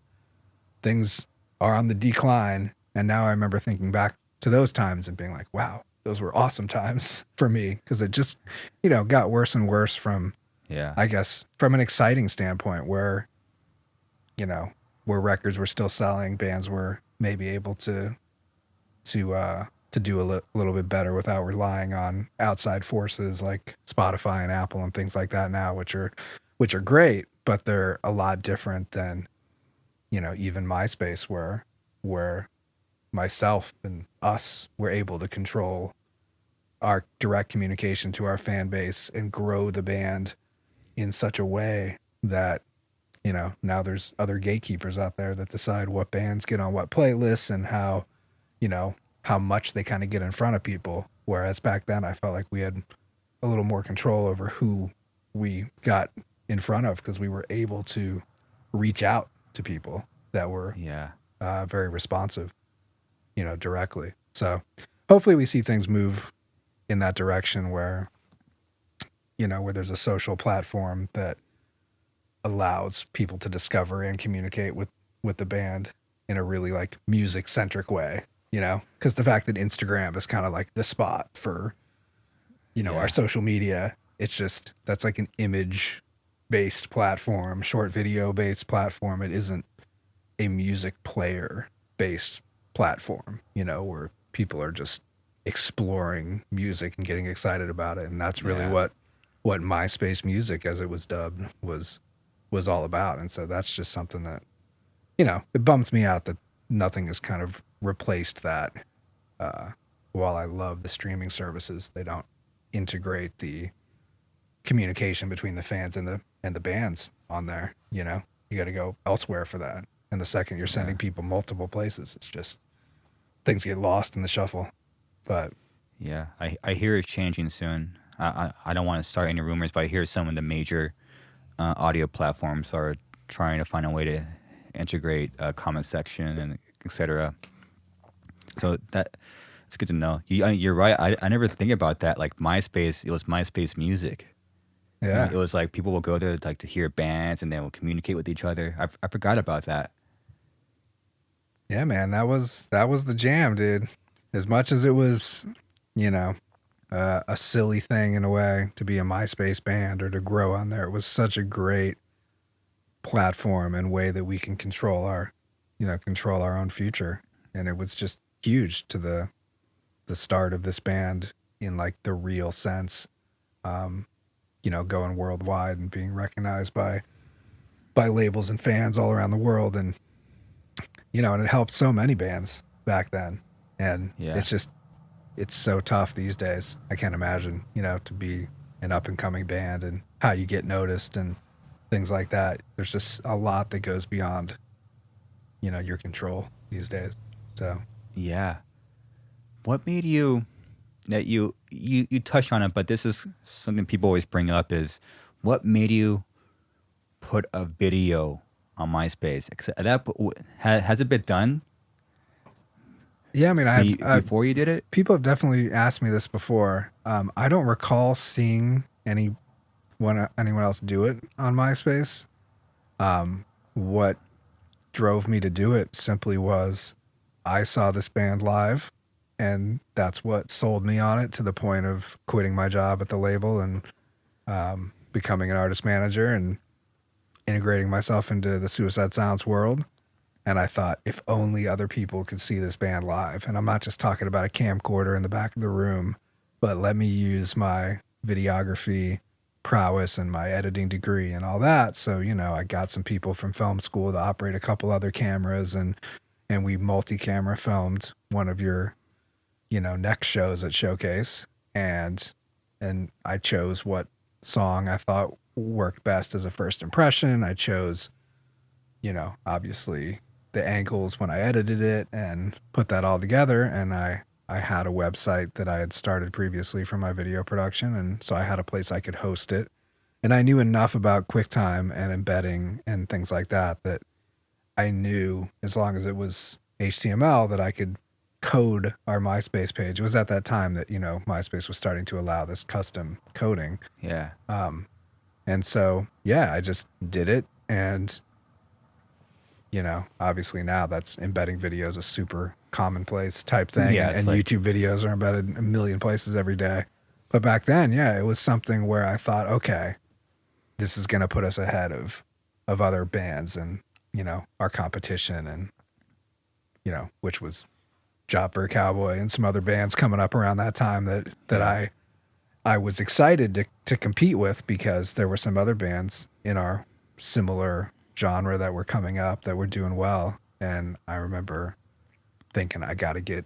things are on the decline. And now I remember thinking back to those times and being like, wow, those were awesome times for me. Because it just, got worse and worse from, I guess, from an exciting standpoint where, where records were still selling, bands were maybe able to do a little bit better without relying on outside forces like Spotify and Apple and things like that now, which are great, but they're a lot different than, even MySpace where myself and us were able to control our direct communication to our fan base and grow the band in such a way that, now there's other gatekeepers out there that decide what bands get on what playlists and how much they kind of get in front of people. Whereas back then I felt like we had a little more control over who we got in front of because we were able to reach out to people that were very responsive, directly. So hopefully we see things move in that direction where, where there's a social platform that allows people to discover and communicate with the band in a really like music centric way, because the fact that Instagram is kind of like the spot for, our social media, it's just, that's like an image based platform, short video based platform. It isn't a music player based platform, where people are just exploring music and getting excited about it. And that's really what MySpace music, as it was dubbed, was all about. And so that's just something that, it bums me out that nothing has kind of replaced that. While I love the streaming services, they don't integrate the communication between the fans and the bands on there. You got to go elsewhere for that. And the second you're sending people multiple places, it's just things get lost in the shuffle. But I hear it's changing soon. I don't want to start any rumors, but I hear some of the major audio platforms are trying to find a way to integrate a comment section and etc. So it's good to know. You're right. I never think about that. Like MySpace, it was MySpace music. Yeah, it was like people will go there like to hear bands and then will communicate with each other. I forgot about that. Yeah, man, that was the jam, dude. As much as it was, a silly thing in a way to be a MySpace band or to grow on there, it was such a great platform and way that we can control our own future. And it was just huge to the start of this band in like the real sense, going worldwide and being recognized by labels and fans all around the world. And, and it helped so many bands back then. And it's so tough these days. I can't imagine, to be an up and coming band and how you get noticed and things like that. There's just a lot that goes beyond, your control these days. So, what made you that you touched on it, but this is something people always bring up is what made you put a video on MySpace? Has it been done? Yeah, I mean, Before you did it? people have definitely asked me this before. I don't recall seeing anyone else do it on MySpace. What drove me to do it simply was I saw this band live, and that's what sold me on it to the point of quitting my job at the label and becoming an artist manager and integrating myself into the Suicide Silence world. And I thought, if only other people could see this band live. And I'm not just talking about a camcorder in the back of the room, but let me use my videography prowess and my editing degree and all that. So, I got some people from film school to operate a couple other cameras, and we multi-camera filmed one of your, next shows at Showcase. And I chose what song I thought worked best as a first impression. I chose, obviously the angles when I edited it and put that all together. And I had a website that I had started previously for my video production. And so I had a place I could host it. And I knew enough about QuickTime and embedding and things like that, that I knew as long as it was HTML that I could code our MySpace page. It was at that time that, MySpace was starting to allow this custom coding. Yeah. And so, yeah, I just did it. And, obviously now that's embedding videos a super commonplace type thing. Yeah, and like, YouTube videos are embedded in a million places every day. But back then, yeah, it was something where I thought, okay, this is going to put us ahead of other bands and, our competition and, which was Job for a Cowboy and some other bands coming up around that time that I was excited to compete with, because there were some other bands in our similar genre that were coming up that were doing well. And I remember thinking, I got to get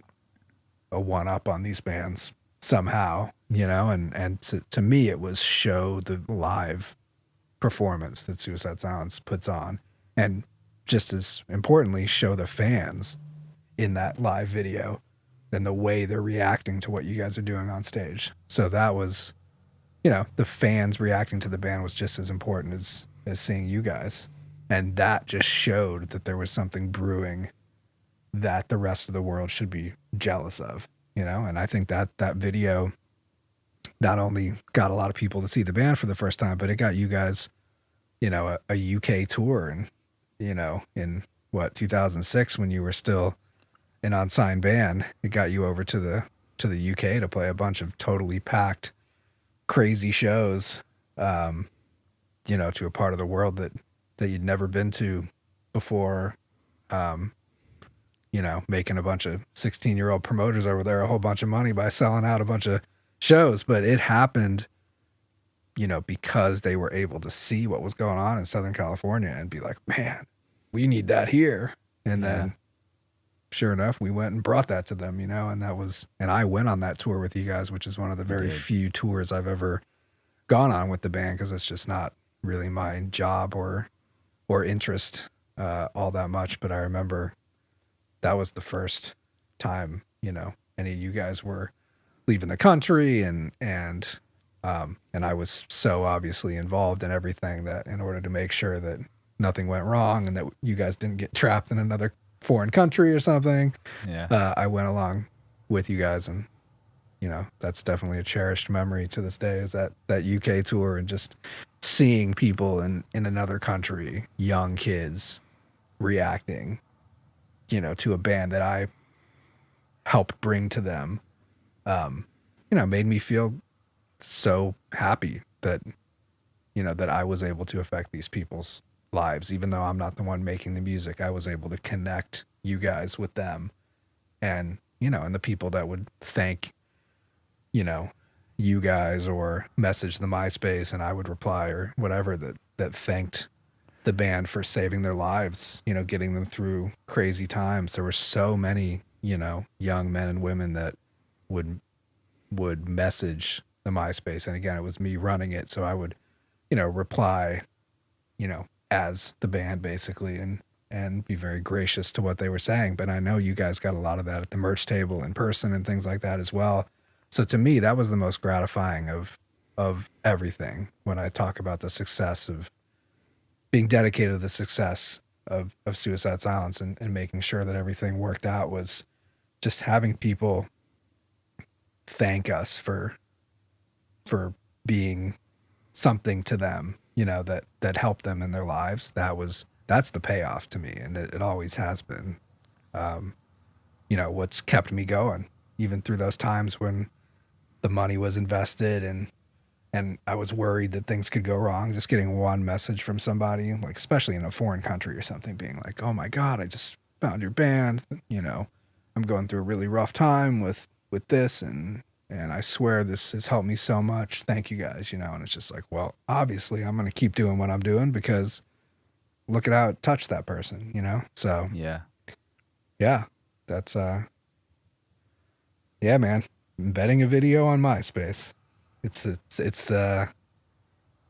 a one up on these bands somehow, and to me, it was show the live performance that Suicide Silence puts on. And just as importantly, show the fans in that live video and the way they're reacting to what you guys are doing on stage. So that was, the fans reacting to the band was just as important as seeing you guys. And that just showed that there was something brewing that the rest of the world should be jealous of, and I think that video not only got a lot of people to see the band for the first time, but it got you guys, a UK tour. And, in 2006, when you were still an unsigned band, it got you over to the UK to play a bunch of totally packed, crazy shows, to a part of the world that you'd never been to before, making a bunch of 16-year-old promoters over there a whole bunch of money by selling out a bunch of shows. But it happened, because they were able to see what was going on in Southern California and be like, man, we need that here. And then sure enough, we went and brought that to them, and I went on that tour with you guys, which is one of the very few tours I've ever gone on with the band, because it's just not really my job or interest all that much. But I remember that was the first time, any of you guys were leaving the country, and I was so obviously involved in everything that in order to make sure that nothing went wrong and that you guys didn't get trapped in another foreign country or something. Yeah. I went along with you guys, and that's definitely a cherished memory to this day, is that UK tour and just seeing people in another country, young kids reacting, to a band that I helped bring to them, made me feel so happy that, that I was able to affect these people's lives. Even though I'm not the one making the music, I was able to connect you guys with them, and and the people that would thank you guys or message the MySpace and I would reply or whatever, that thanked the band for saving their lives, getting them through crazy times. There were so many young men and women that would message the MySpace, and again, it was me running it, so I would reply as the band basically, and be very gracious to what they were saying. But I know you guys got a lot of that at the merch table in person and things like that as well. So to me, that was the most gratifying of everything when I talk about the success of being dedicated to the success of Suicide Silence and making sure that everything worked out, was just having people thank us for being something to them, you know, that helped them in their lives. That's the payoff to me, and it always has been. You know, what's kept me going, even through those times when the money was invested and I was worried that things could go wrong. Just getting one message from somebody, like especially in a foreign country or something, being like, "Oh my God, I just found your band. You know, I'm going through a really rough time with this, and I swear this has helped me so much. Thank you guys." You know, and it's just like, well, obviously I'm going to keep doing what I'm doing because look at how it touched that person. You know, so Yeah. yeah, that's yeah, man. Embedding a video on MySpace. It's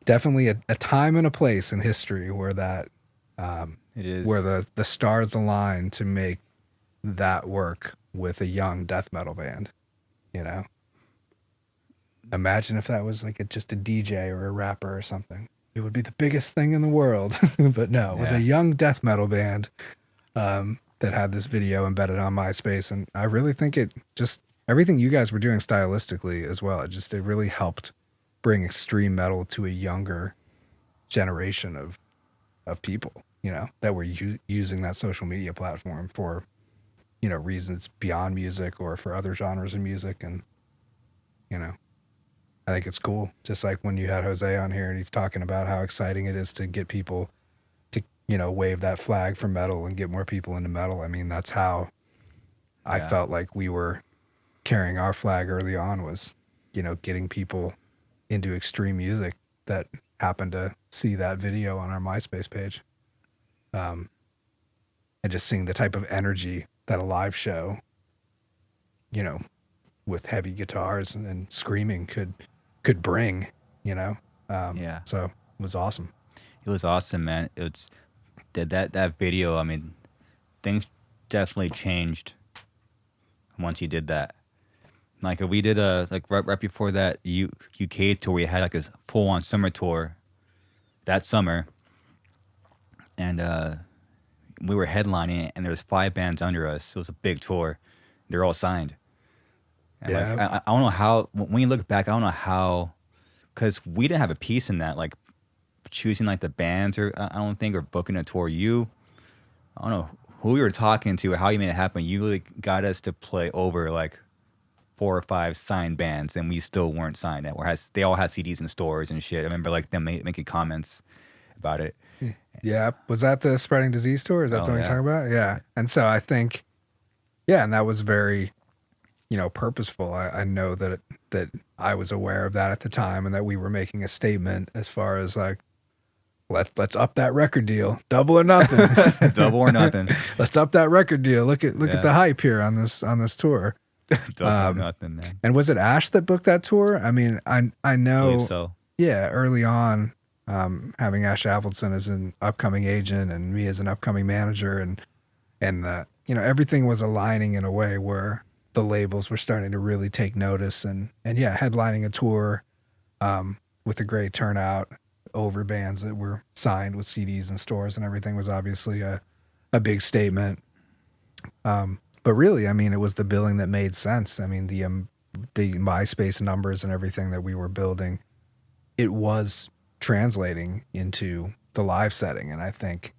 definitely a time and a place in history where that It is. where the stars align to make that work with a young death metal band. You know, imagine if that was like just a DJ or a rapper or something. It would be the biggest thing in the world. But no, it was Yeah. a young death metal band that had this video embedded on MySpace, and I really think it just everything you guys were doing stylistically as well. It really helped bring extreme metal to a younger generation of people, you know, that were using that social media platform for, you know, reasons beyond music or for other genres of music. And you know, I think it's cool. Just like when you had Jose on here and he's talking about how exciting it is to get people to, you know, wave that flag for metal and get more people into metal. I mean, that's how I Yeah. felt like we were carrying our flag early on, was, you know, getting people into extreme music that happened to see that video on our MySpace page. And just seeing the type of energy that a live show, you know, with heavy guitars and screaming could bring, you know. Yeah. So it was awesome. It was awesome, man. It's that video. I mean, things definitely changed once you did that. Like we did like right before that UK tour, we had like a full on summer tour that summer, and we were headlining it, and there was 5 bands under us. It was a big tour. They're all signed. And like Yeah. I don't know how, when you look back, I don't know how, because we didn't have a piece in that, like choosing like the bands, or I don't think, or booking a tour. I don't know who you were talking to or how you made it happen. You really got us to play over like 4 or 5 signed bands, and we still weren't signed. They all had CDs in stores and shit. I remember like them making comments about it. Yeah. Was that the Spreading Disease tour? Is that Oh, the one you're yeah. talking about? Yeah. And so I think, yeah, and that was very, you know, purposeful. I know that I was aware of that at the time, and that we were making a statement as far as like, let's up that record deal, double or nothing. Double or nothing. Let's up that record deal. Look at Yeah. the hype here on this tour. Double or nothing, man. And was it Ash that booked that tour? I mean, I I know. believe so. Yeah, early on, having Ash Appleton as an upcoming agent and me as an upcoming manager, and the, you know, everything was aligning in a way where the labels were starting to really take notice, and yeah, headlining a tour with a great turnout over bands that were signed with CDs and stores and everything was obviously a big statement. But really, I mean, it was the billing that made sense. I mean, the MySpace numbers and everything that we were building, it was translating into the live setting. And I think,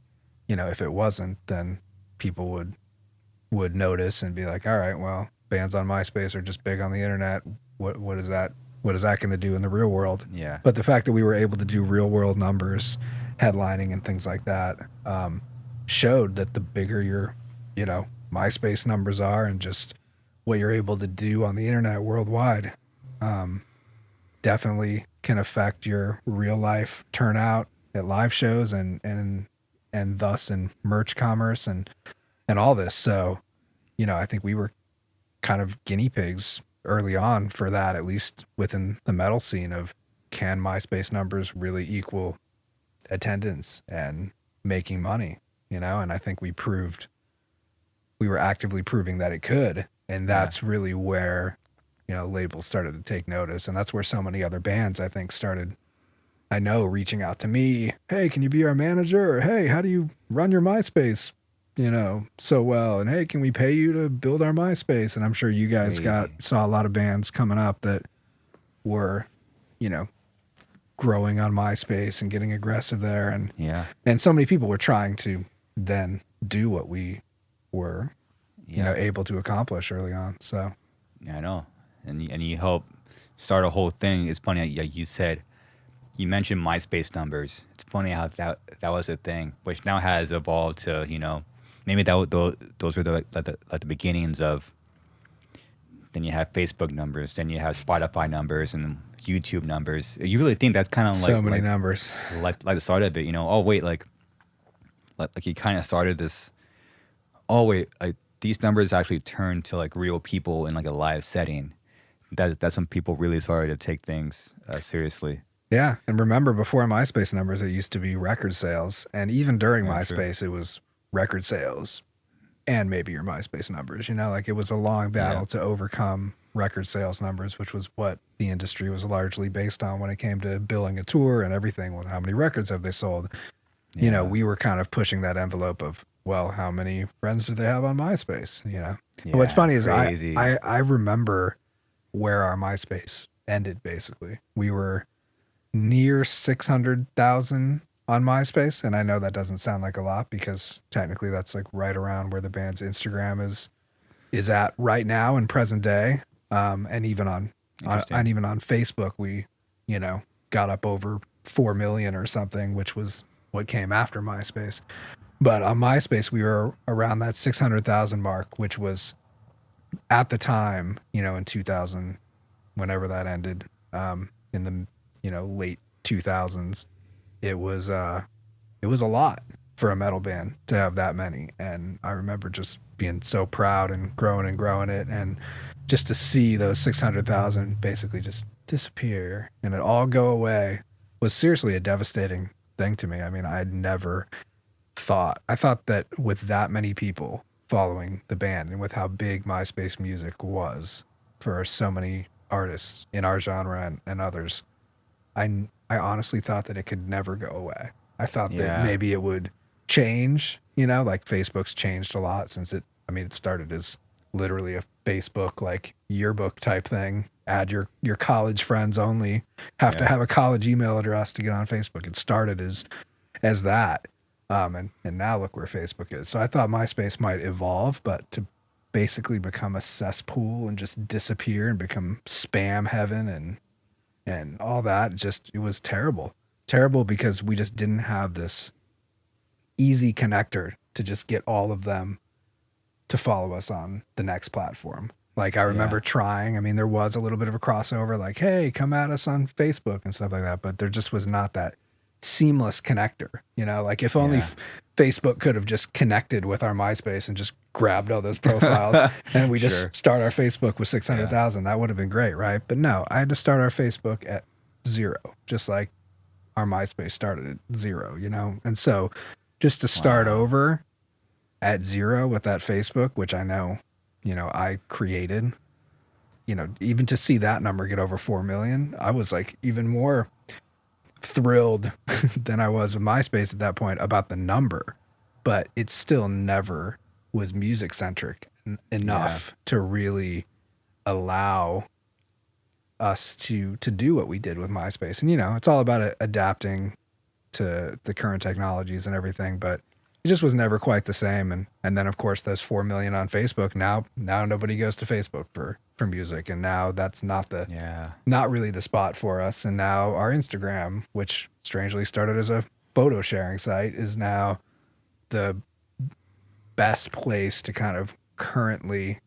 you know, if it wasn't, then people would notice and be like, all right, well, bands on MySpace are just big on the internet. What is that going to do in the real world? Yeah. But the fact that we were able to do real world numbers, headlining and things like that, showed that the bigger your, you know, MySpace numbers are, and just what you're able to do on the internet worldwide, definitely can affect your real life turnout at live shows, and thus in merch commerce and all this. So, you know, I think we were kind of guinea pigs early on for that, at least within the metal scene, of can MySpace numbers really equal attendance and making money, you know? And I think we were actively proving that it could. And that's really where, you know, labels started to take notice. And that's where so many other bands, I think, started, I know, reaching out to me. Hey, can you be our manager? Or, hey, how do you run your MySpace so well, and hey, can we pay you to build our MySpace? And I'm sure you guys Crazy. saw a lot of bands coming up that were, you know, growing on MySpace and getting aggressive there, Yeah. and so many people were trying to then do what we were, Yeah. able to accomplish early on. So Yeah, I know. And you help start a whole thing. It's funny, like you said, you mentioned MySpace numbers. It's funny how that was a thing, which now has evolved to, maybe those were the beginnings of. Then you have Facebook numbers. Then you have Spotify numbers and YouTube numbers. You really think that's kind of so many numbers. like the start of it? Oh wait, like you kind of started this. Oh wait, like these numbers actually turned to like real people in like a live setting. That's when people really started to take things seriously. Yeah, and remember before MySpace numbers, it used to be record sales, and even during Yeah, true. MySpace, it was record sales and maybe your MySpace numbers. Like it was a long battle Yeah. to overcome record sales numbers, which was what the industry was largely based on when it came to billing a tour and everything. Well, how many records have they sold? Yeah. We were kind of pushing that envelope of, well, how many friends do they have on MySpace? And Yeah, what's funny is crazy. I remember where our MySpace ended. Basically, we were near 600,000 on MySpace. And I know that doesn't sound like a lot because technically that's like right around where the band's Instagram is at right now in present day. And even on Interesting. even on Facebook, we, got up over 4 million or something, which was what came after MySpace. But on MySpace, we were around that 600,000 mark, which was at the time, in 2000, whenever that ended, in the late 2000s, it was a lot for a metal band to have that many. And I remember just being so proud and growing it, and just to see those 600,000 basically just disappear and it all go away was seriously a devastating thing to me. I mean, I thought that with that many people following the band and with how big MySpace music was for so many artists in our genre and others, I honestly thought that it could never go away. I thought that Yeah. maybe it would change, like Facebook's changed a lot since it started as literally a Facebook like yearbook type thing. Add your college friends only, have to Yeah. have a college email address to get on Facebook. It started as that. And now look where Facebook is. So I thought MySpace might evolve, but to basically become a cesspool and just disappear and become spam heaven and all that, it was terrible because we just didn't have this easy connector to just get all of them to follow us on the next platform. Like I remember Yeah. trying, I mean, there was a little bit of a crossover, like, hey, come at us on Facebook and stuff like that, but there just was not that seamless connector, like if only Yeah. Facebook could have just connected with our MySpace and just grabbed all those profiles and we just Sure. start our Facebook with 600,000. That would have been great, right? But no, I had to start our Facebook at 0, just like our MySpace started at 0, And so just to start Wow. over at 0 with that Facebook, which I know, I created, even to see that number get over 4 million, I was like even more thrilled than I was with MySpace at that point about the number, but it still never was music centric enough to really allow us to do what we did with MySpace. And it's all about adapting to the current technologies and everything, but it just was never quite the same. And then of course those 4 million on Facebook, now nobody goes to Facebook for music, and now that's not Yeah. really the spot for us. And now our Instagram, which strangely started as a photo sharing site, is now the best place to kind of currently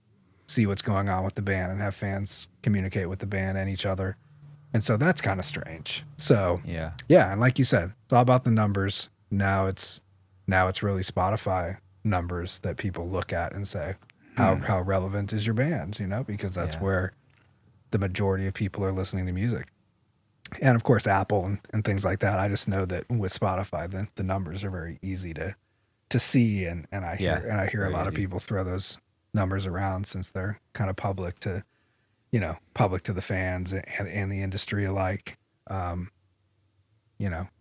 see what's going on with the band and have fans communicate with the band and each other. And so that's kind of strange. So Yeah. yeah, and like you said, it's all about the numbers. Now it's really Spotify numbers that people look at and say, how relevant is your band? Because that's Yeah. where the majority of people are listening to music. And of course Apple and things like that. I just know that with Spotify the numbers are very easy to see, and I hear very a lot of easy. people throw those numbers around since they're kind of public to the fans and the industry alike. And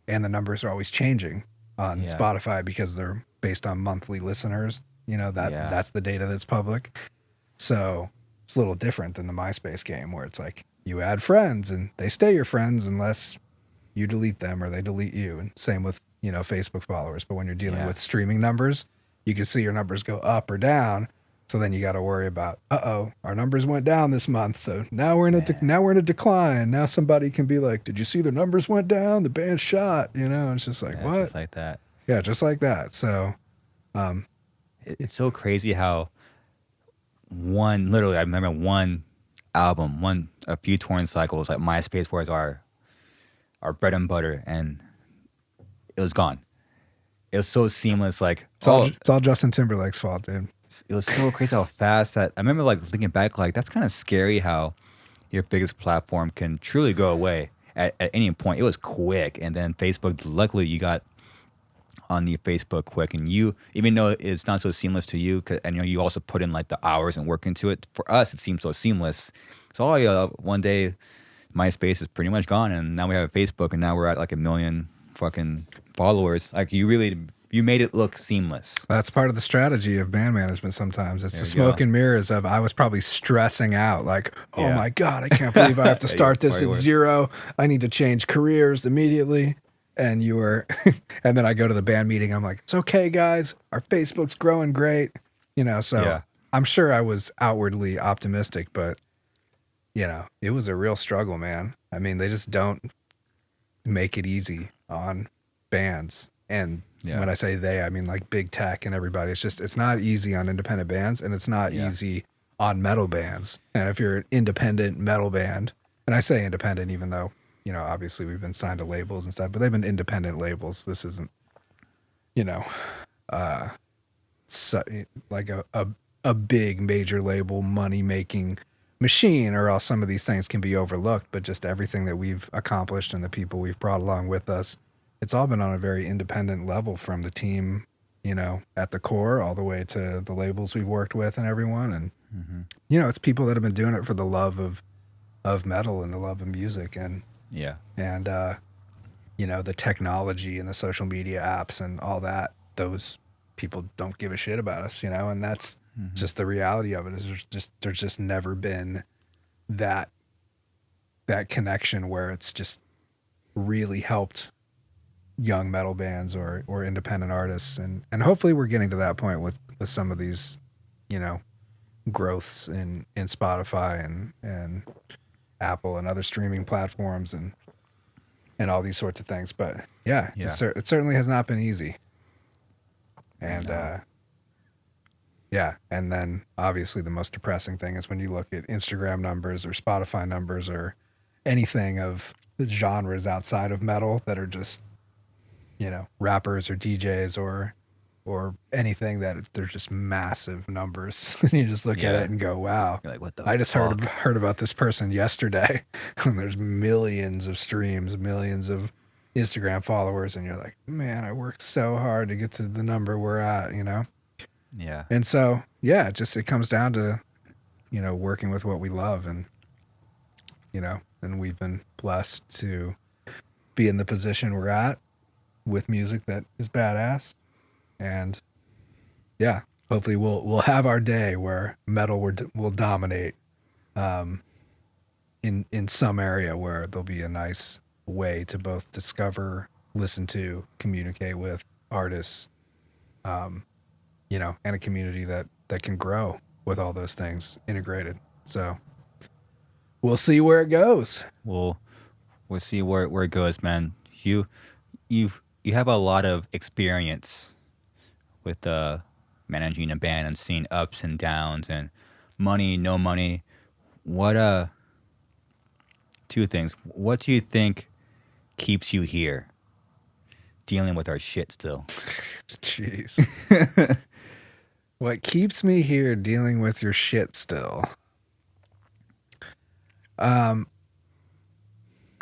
the numbers are always changing. on Yeah. Spotify because they're based on monthly listeners. You know, Yeah. that's the data that's public. So it's a little different than the MySpace game where it's like you add friends and they stay your friends unless you delete them or they delete you. And same with, you know, Facebook followers. But when you're dealing Yeah. with streaming numbers, you can see your numbers go up or down. So then you got to worry about, our numbers went down this month. So now we're in a decline. Now somebody can be like, did you see the numbers went down? The band shot, you know, and it's just like, Yeah, what? just like that. Yeah, just like that. So, It's so crazy how literally, I remember one album, a few touring cycles, like MySpace was our bread and butter, and it was gone. It was so seamless. Like, it's all Justin Timberlake's fault, dude. it was so crazy how fast that. I remember like thinking back, like that's kind of scary how your biggest platform can truly go away at any point. It was quick, and then Facebook. Luckily, you got on the Facebook quick, and you, even though it's not so seamless to you, and you also put in like the hours and work into it. For us, it seems so seamless. So one day, MySpace is pretty much gone, and now we have Facebook, and now we're at like 1 million fucking followers. Like you made it look seamless. That's part of the strategy of band management sometimes. It's There the you smoke go. and mirrors of I was probably stressing out like, oh Yeah. my God, I can't believe I have to Yeah, start you this probably at were. 0. I need to change careers immediately. And you were, and then I go to the band meeting. I'm like, it's okay, guys. Our Facebook's growing great. You know, so Yeah. I'm sure I was outwardly optimistic, but, you know, it was a real struggle, man. I mean, they just don't make it easy on bands. And Yeah. when I say they, I mean like big tech and everybody. It's not easy on independent bands, and it's not Yeah. easy on metal bands. And if you're an independent metal band, and I say independent even though, you know, obviously we've been signed to labels and stuff, but they've been independent labels. This isn't, you know, so, like a big major label money making machine, or else some of these things can be overlooked. But just everything that we've accomplished and the people we've brought along with us, it's all been on a very independent level, from the team, you know, at the core all the way to the labels we've worked with and everyone. And you know, it's people that have been doing it for the love of metal and the love of music, and Yeah. you know, the technology and the social media apps and all that. Those people don't give a shit about us, you know, and that's just the reality of it. Is there's just never been that connection where it's just really helped young metal bands or independent artists, and hopefully we're getting to that point with some of these, you know, growths in Spotify and Apple and other streaming platforms and all these sorts of things. But yeah, Yeah. it certainly has not been easy. And No. yeah, and then obviously the most depressing thing is when you look at Instagram numbers or Spotify numbers or anything of genres outside of metal that are just, you know, rappers or DJs or anything, that they're just massive numbers. You just look at Yeah. it and go, wow. You're like, what the I just fuck? heard about this person yesterday, and there's millions of streams, millions of Instagram followers, and you're like, man, I worked so hard to get to the number we're at, you know? Yeah. And so, yeah, it comes down to, you know, working with what we love, and, you know, and we've been blessed to be in the position we're at with music that is badass. And yeah, hopefully we'll have our day where metal will dominate in some area where there'll be a nice way to both discover, listen to, communicate with artists, you know, and a community that can grow with all those things integrated. So we'll see where it goes. We'll see where it goes, man. You have a lot of experience with managing a band and seeing ups and downs and money, no money. What two things. What do you think keeps you here? Dealing with our shit still. Jeez. What keeps me here dealing with your shit still?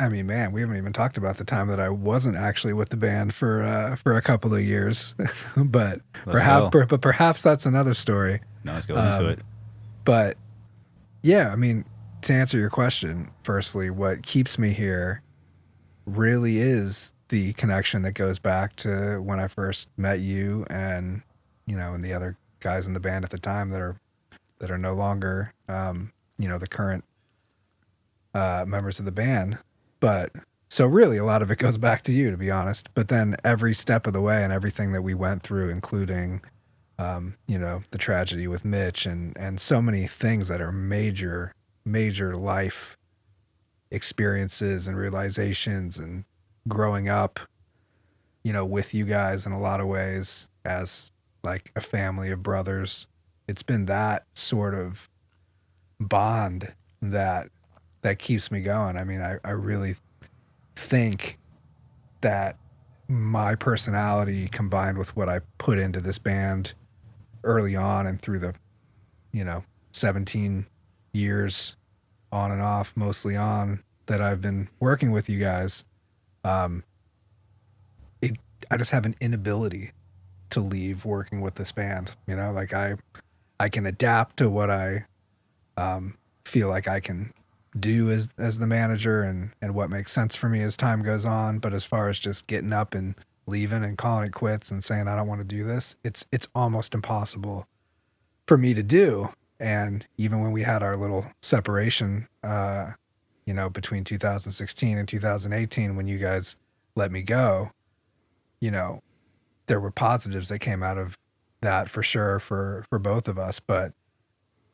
I mean, man, we haven't even talked about the time that I wasn't actually with the band for a couple of years, but perhaps that's another story. No, let's go into it. But yeah, I mean, to answer your question, firstly, what keeps me here really is the connection that goes back to when I first met you and, and the other guys in the band at the time that are no longer, the current members of the band. But so really a lot of it goes back to you, to be honest. But then every step of the way and everything that we went through, including, the tragedy with Mitch and so many things that are major life experiences and realizations and growing up, with you guys in a lot of ways as like a family of brothers. It's been that sort of bond that keeps me going. I mean, I really think that my personality combined with what I put into this band early on and through the, 17 years on and off, mostly on, that I've been working with you guys, um, I just have an inability to leave working with this band. Like I can adapt to what I feel like I can do as the manager and what makes sense for me as time goes on. But as far as just getting up and leaving and calling it quits and saying I don't want to do this, it's almost impossible for me to do. And even when we had our little separation, between 2016 and 2018, when you guys let me go, there were positives that came out of that for sure for both of us. But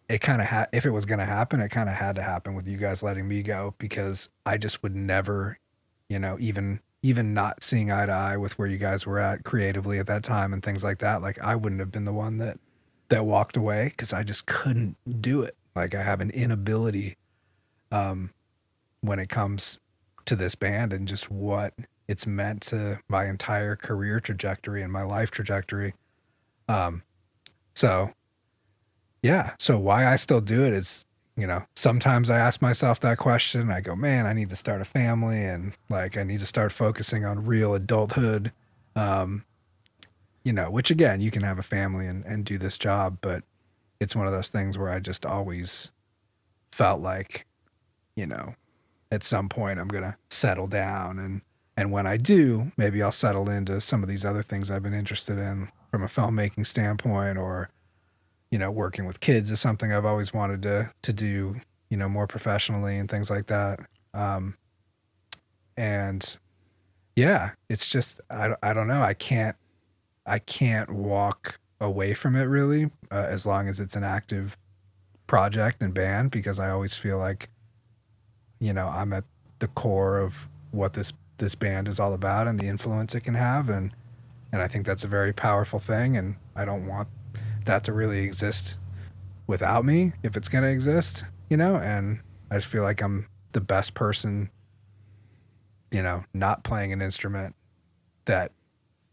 it kind of if it was going to happen, it kind of had to happen with you guys letting me go, because I just would never, even not seeing eye to eye with where you guys were at creatively at that time and things like that. Like I wouldn't have been the one that walked away, because I just couldn't do it. Like I have an inability when it comes to this band and just what it's meant to my entire career trajectory and my life trajectory. So yeah, so why I still do it is, sometimes I ask myself that question. I go, man, I need to start a family and like I need to start focusing on real adulthood. Which again, you can have a family and do this job, but it's one of those things where I just always felt like, at some point I'm going to settle down, and when I do, maybe I'll settle into some of these other things I've been interested in from a filmmaking standpoint, or, working with kids is something I've always wanted to do, more professionally and things like that. And yeah, it's just, I don't know. I can't walk away from it really, as long as it's an active project and band, because I always feel like, I'm at the core of what this band is all about and the influence it can have. And I think that's a very powerful thing. And I don't want that to really exist without me, if it's going to exist, and I just feel like I'm the best person, not playing an instrument, that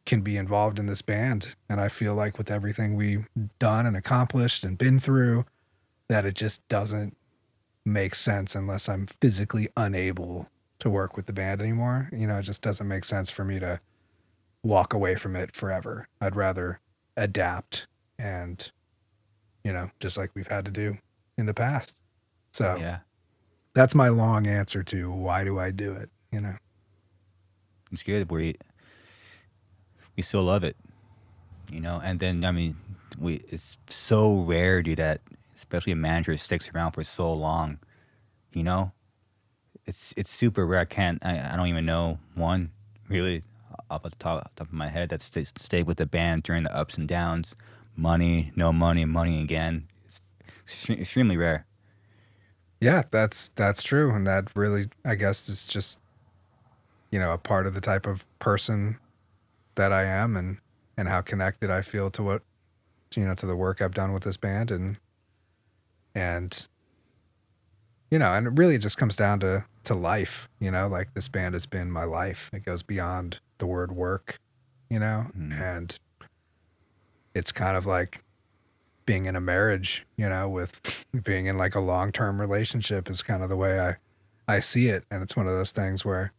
can be involved in this band. And I feel like with everything we've done and accomplished and been through, that it just doesn't make sense unless I'm physically unable to work with the band anymore. It just doesn't make sense for me to walk away from it forever. I'd rather adapt and, just like we've had to do in the past. So Yeah, that's my long answer to why do I do it, it's good. We still love it, And then I mean, it's so rare, dude, that especially a manager sticks around for so long. You know, it's super rare. I don't even know one really off the top of my head that stayed with the band during the ups and downs, money, no money, money again. It's extremely rare. Yeah, that's true. And that really, I guess, is just, a part of the type of person that I am, and how connected I feel to what, to the work I've done with this band. And, and it really just comes down to life, like this band has been my life. It goes beyond the word work, Mm. and it's kind of like being in a marriage, with being in like a long-term relationship is kind of the way I see it. And it's one of those things where,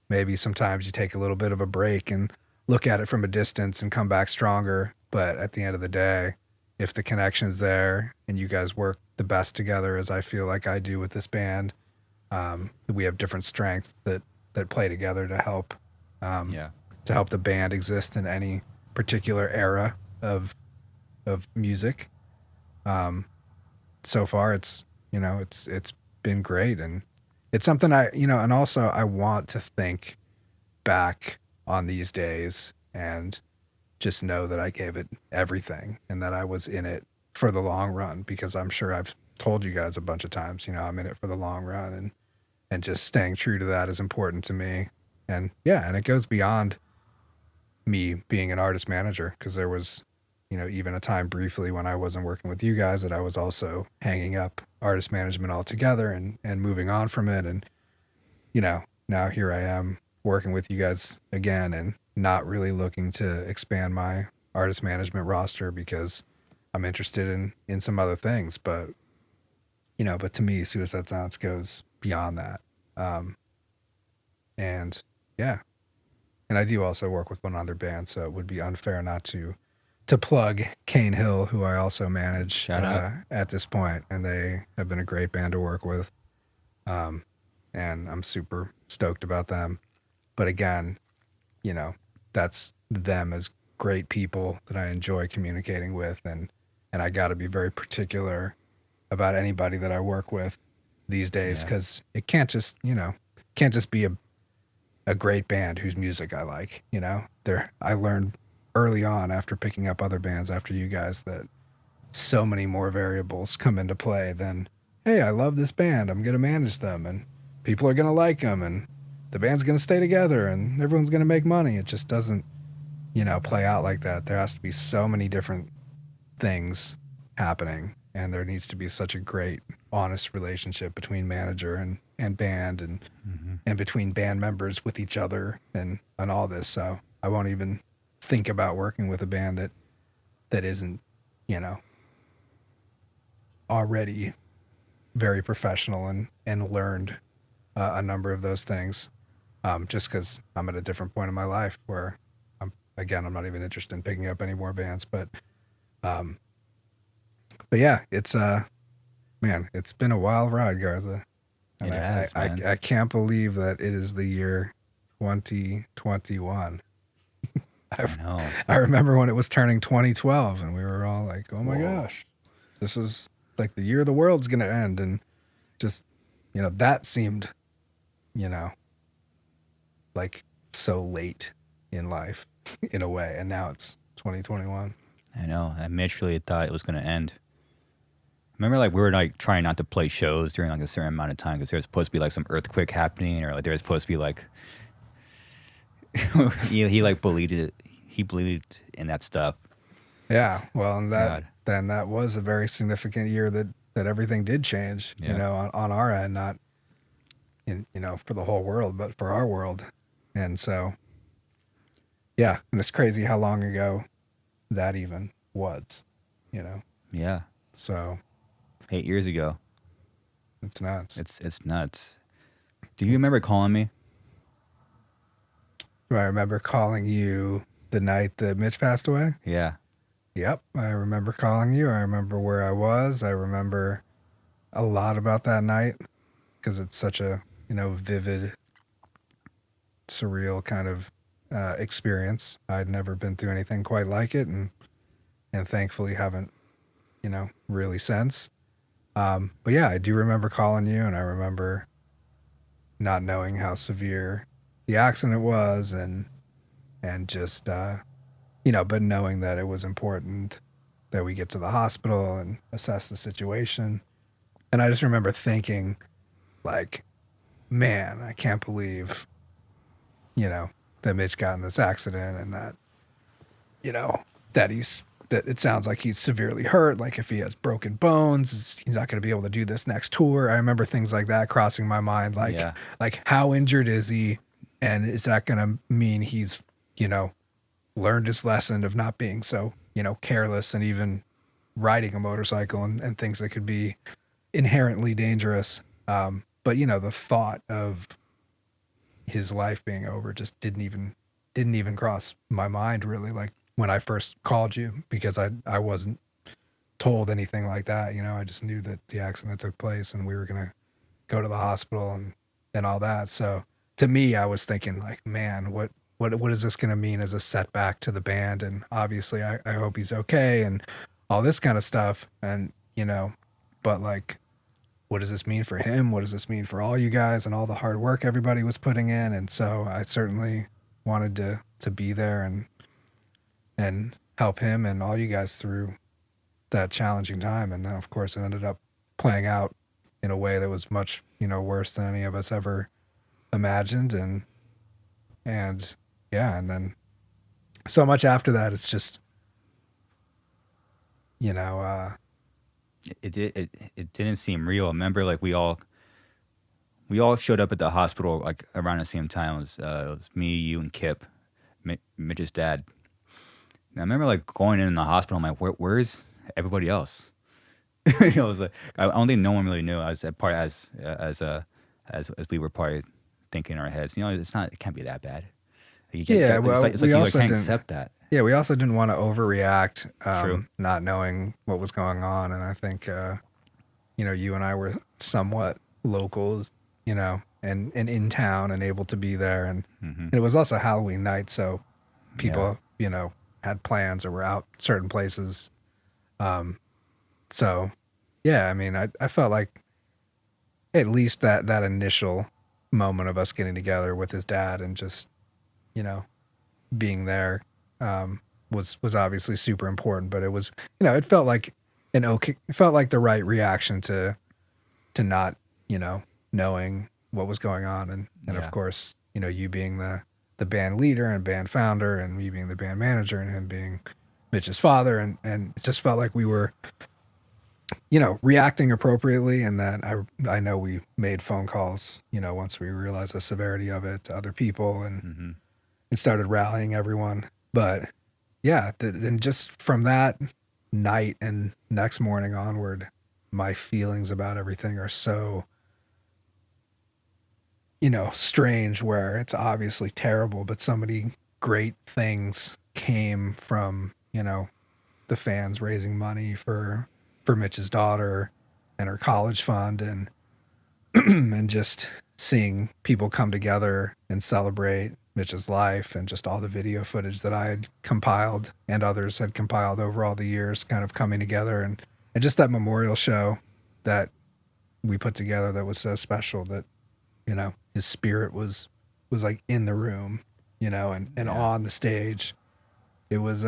maybe sometimes you take a little bit of a break and look at it from a distance and come back stronger. But at the end of the day, if the connection's there and you guys work the best together, as I feel like I do with this band, we have different strengths that play together to help, Yeah. to help the band exist in any particular era of music. So far it's, it's been great, and it's something and also I want to think back on these days and just know that I gave it everything and that I was in it for the long run, because I'm sure I've told you guys a bunch of times, I'm in it for the long run, and just staying true to that is important to me. And yeah, and it goes beyond me being an artist manager, because there was, even a time briefly when I wasn't working with you guys that I was also hanging up artist management altogether and moving on from it. And, now here I am working with you guys again and not really looking to expand my artist management roster because I'm interested in some other things. But, but to me, Suicide Silence goes beyond that. And yeah, and I do also work with one other band, so it would be unfair not to plug Cane Hill, who I also manage Shout out. at this point, and they have been a great band to work with. And I'm super stoked about them. But again, that's them as great people that I enjoy communicating with, and I got to be very particular about anybody that I work with these days, because it can't just be a great band whose music I like. I learned early on after picking up other bands after you guys that so many more variables come into play than, hey, I love this band, I'm going to manage them, and people are going to like them, and the band's going to stay together, and everyone's going to make money. It just doesn't, play out like that. There has to be so many different things happening, and there needs to be such a great, honest relationship between manager and band, and between band members with each other, and all this. So I won't even think about working with a band that isn't, already very professional and learned a number of those things, just because I'm at a different point in my life where I'm not even interested in picking up any more bands. But yeah, it's man, it's been a wild ride, Garza. And It has, man. I can't believe that it is the year 2021. I know. I remember when it was turning 2012, and we were all like, oh my gosh, this is like the year the world's going to end. And just, that seemed, like so late in life in a way. And now it's 2021. I know. And Mitch really thought it was going to end. Remember, like, we were like trying not to play shows during like a certain amount of time because there was supposed to be like some earthquake happening, or like there was supposed to be like he like believed it. He believed in that stuff. Yeah. Well, and God. that was a very significant year that everything did change, Yeah. on our end, not in, for the whole world, but for our world. And so, yeah. And it's crazy how long ago that even was, Yeah. so 8 years ago. it's nuts. It's nuts. Do you remember calling me? Do I remember calling you the night that Mitch passed away? Yeah. Yep. I remember calling you. I remember where I was. I remember a lot about that night because it's such a, vivid, surreal kind of experience. I'd never been through anything quite like it, and thankfully haven't, really since. But yeah, I do remember calling you, and I remember not knowing how severe the accident was, and just but knowing that it was important that we get to the hospital and assess the situation. And I just remember thinking, like, man, I can't believe, that Mitch got in this accident, and that, that it sounds like he's severely hurt. Like, if he has broken bones, he's not going to be able to do this next tour. I remember things like that crossing my mind. Like, Yeah. like how injured is he? And is that going to mean he's, learned his lesson of not being so, careless and even riding a motorcycle and things that could be inherently dangerous. But, the thought of his life being over just didn't even cross my mind, really, like when I first called you, because I wasn't told anything like that. I just knew that the accident took place and we were going to go to the hospital and all that. So to me, I was thinking, like, man, what is this going to mean as a setback to the band? And obviously I hope he's okay and all this kind of stuff. And, but like, what does this mean for him? What does this mean for all you guys and all the hard work everybody was putting in? And so I certainly wanted to be there and help him and all you guys through that challenging time. And then of course it ended up playing out in a way that was much, worse than any of us ever imagined. And yeah, and then so much after that, it's just, It didn't seem real. Remember, like we all showed up at the hospital like around the same time. It was me, you, and Kip, Mitch's dad. And I remember like going in the hospital. I'm like, where's everybody else? It was like I don't think no one really knew. As we were probably thinking in our heads, it can't be that bad. You yeah, well, it's like we you also can't didn't, accept that. yeah, we also didn't want to overreact, True. not knowing what was going on. And I think, you and I were somewhat locals, and in town and able to be there. And it was also Halloween night. So people, had plans or were out certain places. So yeah, I mean, I felt like at least that initial moment of us getting together with his dad and just, being there, was obviously super important, but it was, it felt like it felt like the right reaction to not, knowing what was going on. And of Yeah. course, you being the band leader and band founder and me being the band manager and him being Mitch's father. And it just felt like we were, reacting appropriately. And that I know we made phone calls, once we realized the severity of it to other people and started rallying everyone. But yeah, and just from that night and next morning onward, my feelings about everything are so, strange, where it's obviously terrible, but so many great things came from, the fans raising money for Mitch's daughter and her college fund and and just seeing people come together and celebrate Mitch's life and just all the video footage that I had compiled and others had compiled over all the years kind of coming together and just that memorial show that we put together that was so special that, his spirit was like in the room, and Yeah. on the stage. It was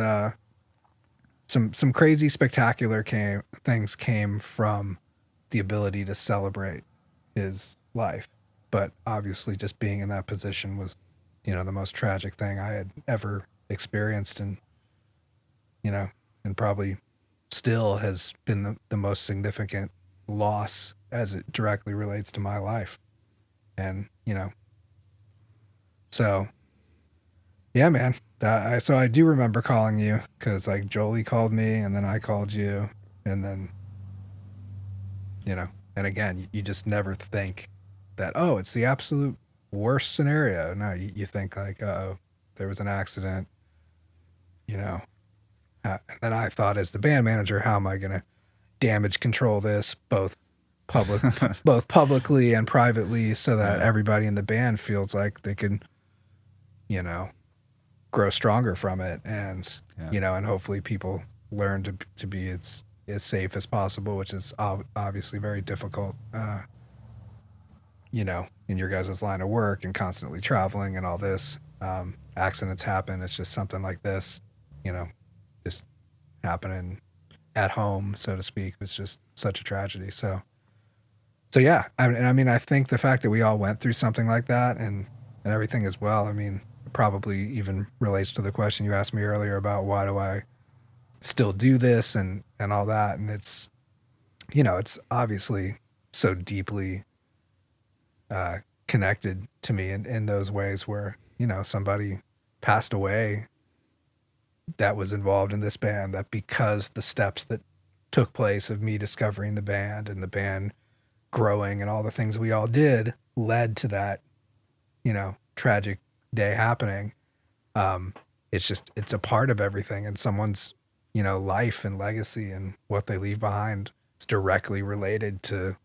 some crazy spectacular things came from the ability to celebrate his life. But obviously just being in that position was, the most tragic thing I had ever experienced and, and probably still has been the most significant loss as it directly relates to my life. And, so yeah, man, so I do remember calling you because like Jolie called me and then I called you and then, and again, you just never think that, oh, it's the absolute worst scenario. No, you think like, oh, there was an accident, and then I thought as the band manager, how am I going to damage control this both publicly and privately so that everybody in the band feels like they can, grow stronger from it and, and hopefully people learn to be as safe as possible, which is obviously very difficult, in your guys' line of work and constantly traveling and all this. Accidents happen. It's just something like this, just happening at home, so to speak, was just such a tragedy. So yeah, I mean, I think the fact that we all went through something like that and everything as well, I mean, probably even relates to the question you asked me earlier about why do I still do this and all that. And it's, it's obviously so deeply connected to me in those ways where, somebody passed away that was involved in this band, that because the steps that took place of me discovering the band and the band growing and all the things we all did led to that, tragic day happening. It's a part of everything, and someone's, life and legacy and what they leave behind is directly related to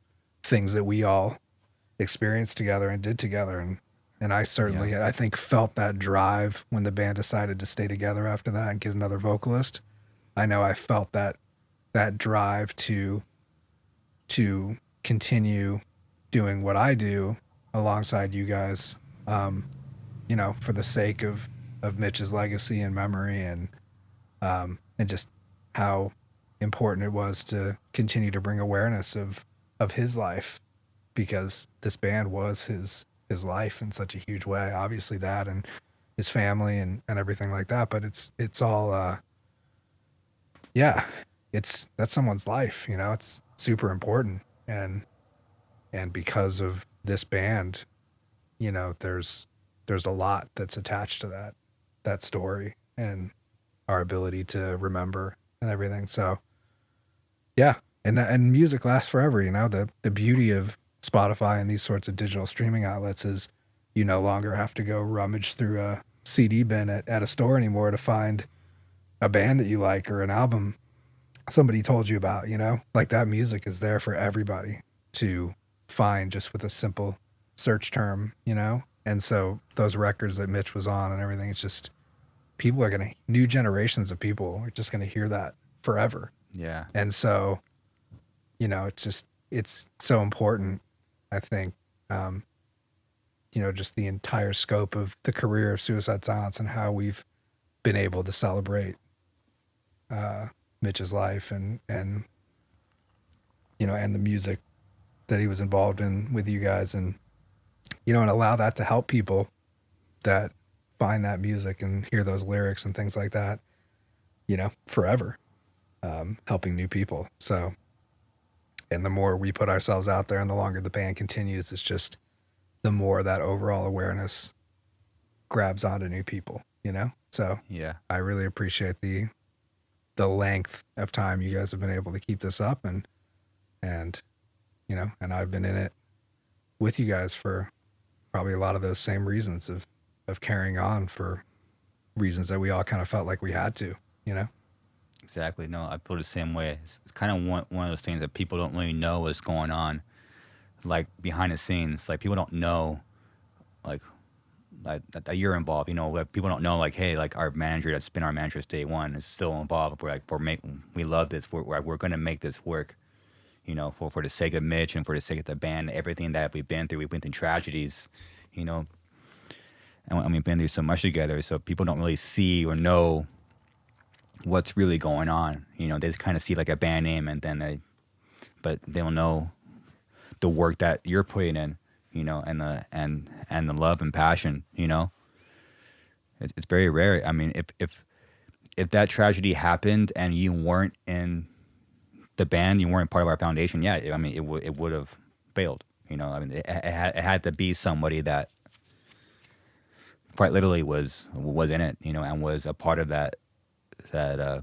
things that we all experienced together and did together. And And I Yeah. certainly, I think, felt that drive when the band decided to stay together after that and get another vocalist. I know I felt that drive to continue doing what I do alongside you guys, um, for the sake of Mitch's legacy and memory, and just how important it was to continue to bring awareness of his life, because this band was his life in such a huge way. Obviously that, and his family, and everything like that, but it's all yeah, that's someone's life, it's super important. And because of this band, there's a lot that's attached to that story and our ability to remember and everything. So yeah, and music lasts forever. The beauty of Spotify and these sorts of digital streaming outlets is you no longer have to go rummage through a CD bin at a store anymore to find a band that you like or an album somebody told you about. Like, that music is there for everybody to find just with a simple search term. And so those records that Mitch was on and everything, it's just, new generations of people are just gonna hear that forever. Yeah. And so, it's so important, I think, just the entire scope of the career of Suicide Silence and how we've been able to celebrate Mitch's life and the music that he was involved in with you guys, and and allow that to help people that find that music and hear those lyrics and things like that, forever, helping new people. So, and the more we put ourselves out there and the longer the band continues, it's just the more that overall awareness grabs onto new people, So Yeah. I really appreciate the length of time you guys have been able to keep this up, and and I've been in it with you guys for probably a lot of those same reasons of carrying on for reasons that we all kind of felt like we had to, Exactly. No, I feel the same way. It's kind of one of those things that people don't really know what's going on, like behind the scenes. Like, people don't know, like, that you're involved. Like, people don't know, like, hey, like, our manager that's been our manager since day one is still involved. We love this. We're gonna make this work. For the sake of Mitch and for the sake of the band, everything that we've been through. We've been through tragedies, you know, and we've been through so much together. So people don't really see or know what's really going on. They just kind of see like a band name, and then but they don't know the work that you're putting in, and the love and passion. It's very rare. I mean, if that tragedy happened and you weren't in the band, you weren't part of our foundation, yeah, I mean, it would have failed. I mean, it had to be somebody that quite literally was in it, and was a part of that uh,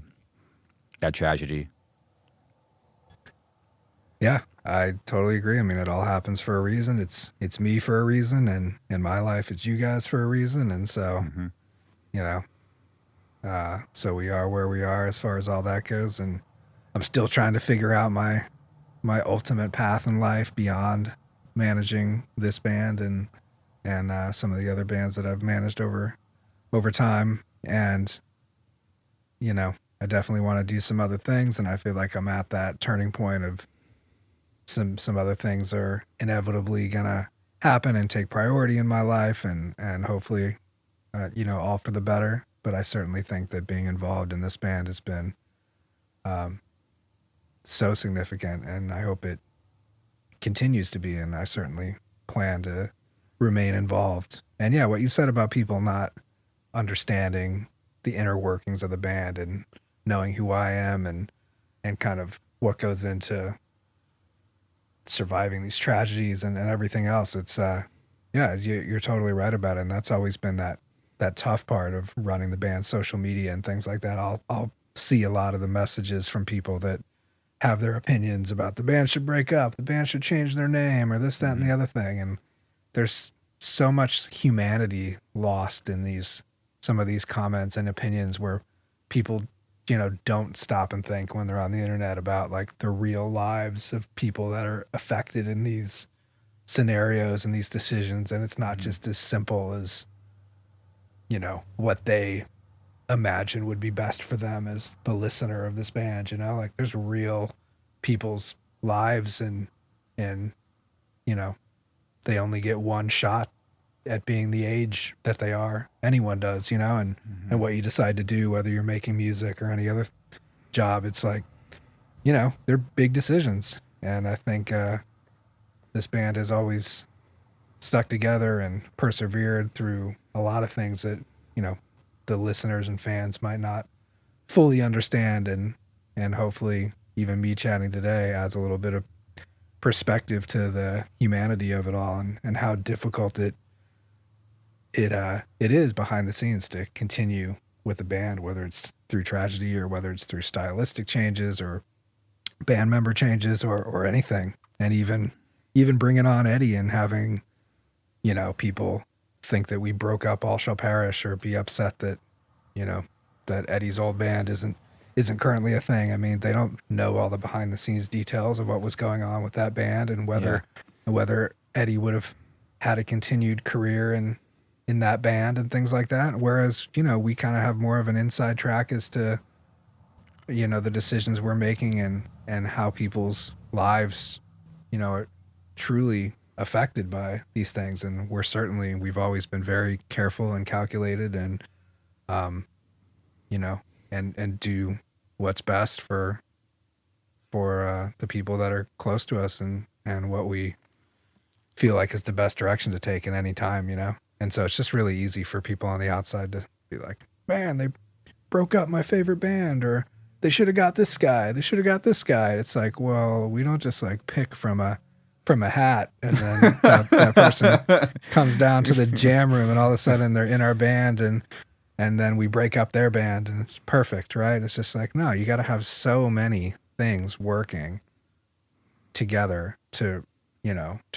that tragedy. Yeah, I totally agree. I mean, it all happens for a reason. It's me for a reason, and in my life, it's you guys for a reason. And so, Hmm. you know, so we are where we are as far as all that goes. And I'm still trying to figure out my ultimate path in life beyond managing this band and some of the other bands that I've managed over time. And I definitely want to do some other things, and I feel like I'm at that turning point of some other things are inevitably gonna happen and take priority in my life, and hopefully, all for the better. But I certainly think that being involved in this band has been so significant, and I hope it continues to be. And I certainly plan to remain involved. And yeah, what you said about people not understanding the inner workings of the band and knowing who I am and kind of what goes into surviving these tragedies and everything else. It's yeah, you're totally right about it. And that's always been that tough part of running the band's social media and things like that. I'll see a lot of the messages from people that have their opinions about the band should break up, the band should change their name, or this, that, and the other thing. And there's so much humanity lost in some of these comments and opinions where people don't stop and think when they're on the internet about like the real lives of people that are affected in these scenarios and these decisions, and it's not just as simple as, what they imagine would be best for them as the listener of this band. Like there's real people's lives, and they only get one shot at being the age that they are. Anyone does, and what you decide to do, whether you're making music or any other job, it's like, they're big decisions. And I think this band has always stuck together and persevered through a lot of things that, the listeners and fans might not fully understand. And hopefully even me chatting today adds a little bit of perspective to the humanity of it all, and how difficult it is behind the scenes to continue with the band, whether it's through tragedy or whether it's through stylistic changes or band member changes or anything. And even bringing on Eddie and having, people think that we broke up All Shall Perish, or be upset that, that Eddie's old band isn't currently a thing. I mean, they don't know all the behind the scenes details of what was going on with that band, and whether Eddie would have had a continued career in that band and things like that. Whereas, we kind of have more of an inside track as to, the decisions we're making and how people's lives, are truly affected by these things. And we've always been very careful and calculated, and, and do what's best for the people that are close to us, and what we feel like is the best direction to take in any time, And so it's just really easy for people on the outside to be like, man, they broke up my favorite band, or they should have got this guy. They should have got this guy. It's like, well, we don't just like pick from a hat, and then that person comes down to the jam room, and all of a sudden they're in our band, and then we break up their band, and it's perfect, right? It's just like, no, you got to have so many things working together to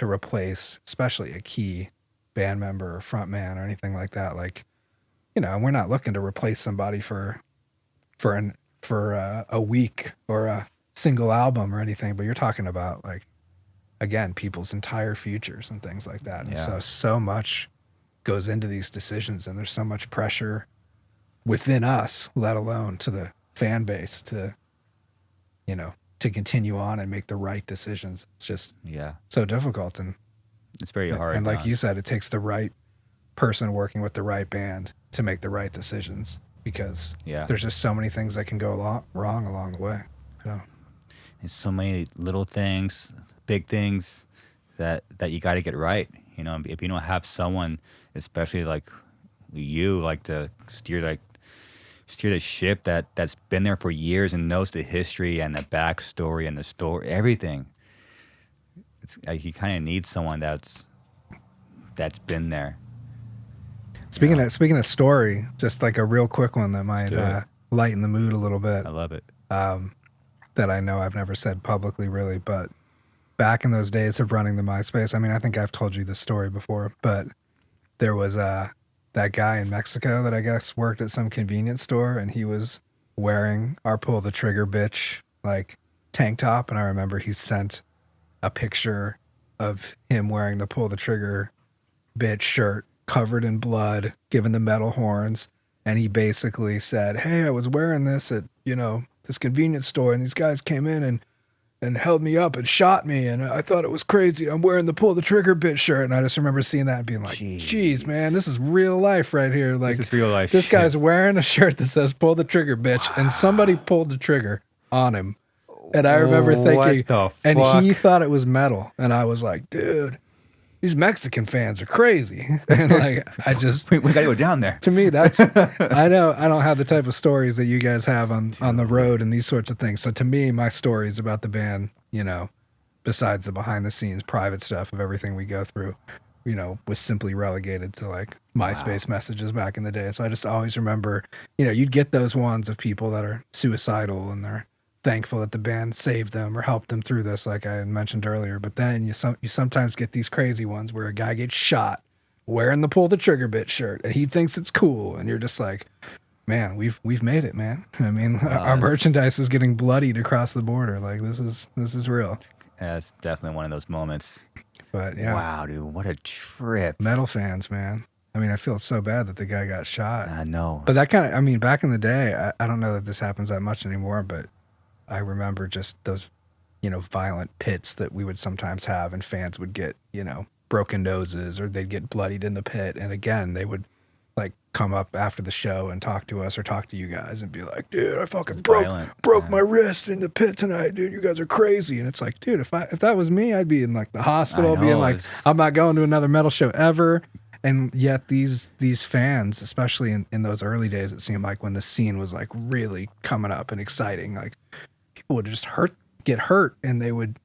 replace, especially a key band member or front man or anything like that. Like, we're not looking to replace somebody for a week or a single album or anything, but you're talking about, like, again, people's entire futures and things like that. And so much goes into these decisions, and there's so much pressure within us, let alone to the fan base, to continue on and make the right decisions. It's just so difficult, and it's very hard. And like you said, it takes the right person working with the right band to make the right decisions, because there's just so many things that can go wrong along the way. So there's so many little things, big things that you got to get right. If you don't have someone, especially like you, like to steer the ship that's been there for years and knows the history and the backstory and the story, everything. It's like you kind of need someone that's been there. Speaking of story, just like a real quick one that might lighten the mood a little bit. I love it. That I know I've never said publicly, really, but back in those days of running the Myspace, I mean, I think I've told you this story before, but there was that guy in Mexico that I guess worked at some convenience store, and he was wearing our Pull the Trigger Bitch like tank top, and I remember he sent a picture of him wearing the Pull the Trigger Bitch shirt, covered in blood, given the metal horns, and he basically said, hey, I was wearing this at this convenience store, and these guys came in and held me up and shot me, and I thought it was crazy. I'm wearing the Pull the Trigger Bitch shirt. And I just remember seeing that and being like, geez, man, this is real life right here. Like, this is real life. This guy's wearing a shirt that says Pull the Trigger Bitch, and somebody pulled the trigger on him. And I remember thinking, what the fuck? And he thought it was metal. And I was like, dude, these Mexican fans are crazy. And like, I just, we gotta go down there. To me, that's, I know I don't have the type of stories that you guys have on the road and these sorts of things. So to me, my stories about the band, besides the behind the scenes private stuff of everything we go through, was simply relegated to like MySpace messages back in the day. So I just always remember, you'd get those ones of people that are suicidal and they're thankful that the band saved them or helped them through this, like I had mentioned earlier. But then you sometimes get these crazy ones where a guy gets shot wearing the Pull the Trigger Bitch shirt, and he thinks it's cool, and you're just like, man, we've made it, man. I mean, our merchandise is getting bloodied across the border. Like, this is real. Yeah, it's definitely one of those moments. But yeah, Wow, dude, what a trip. metal fans, man. I mean, I feel so bad that the guy got shot. I know. But that kind of, I mean, back in the day, I don't know that this happens that much anymore, but I remember just those, violent pits that we would sometimes have, and fans would get, broken noses, or they'd get bloodied in the pit. And again, they would like come up after the show and talk to us or talk to you guys and be like, dude, I fucking It's broke violent, my wrist in the pit tonight, dude. You guys are crazy. And it's like, dude, if that was me, I'd be in like the hospital, I being know, like, it's- I'm not going to another metal show ever. And yet these fans, especially in those early days, it seemed like when the scene was like really coming up and exciting, like people would just get hurt, and they would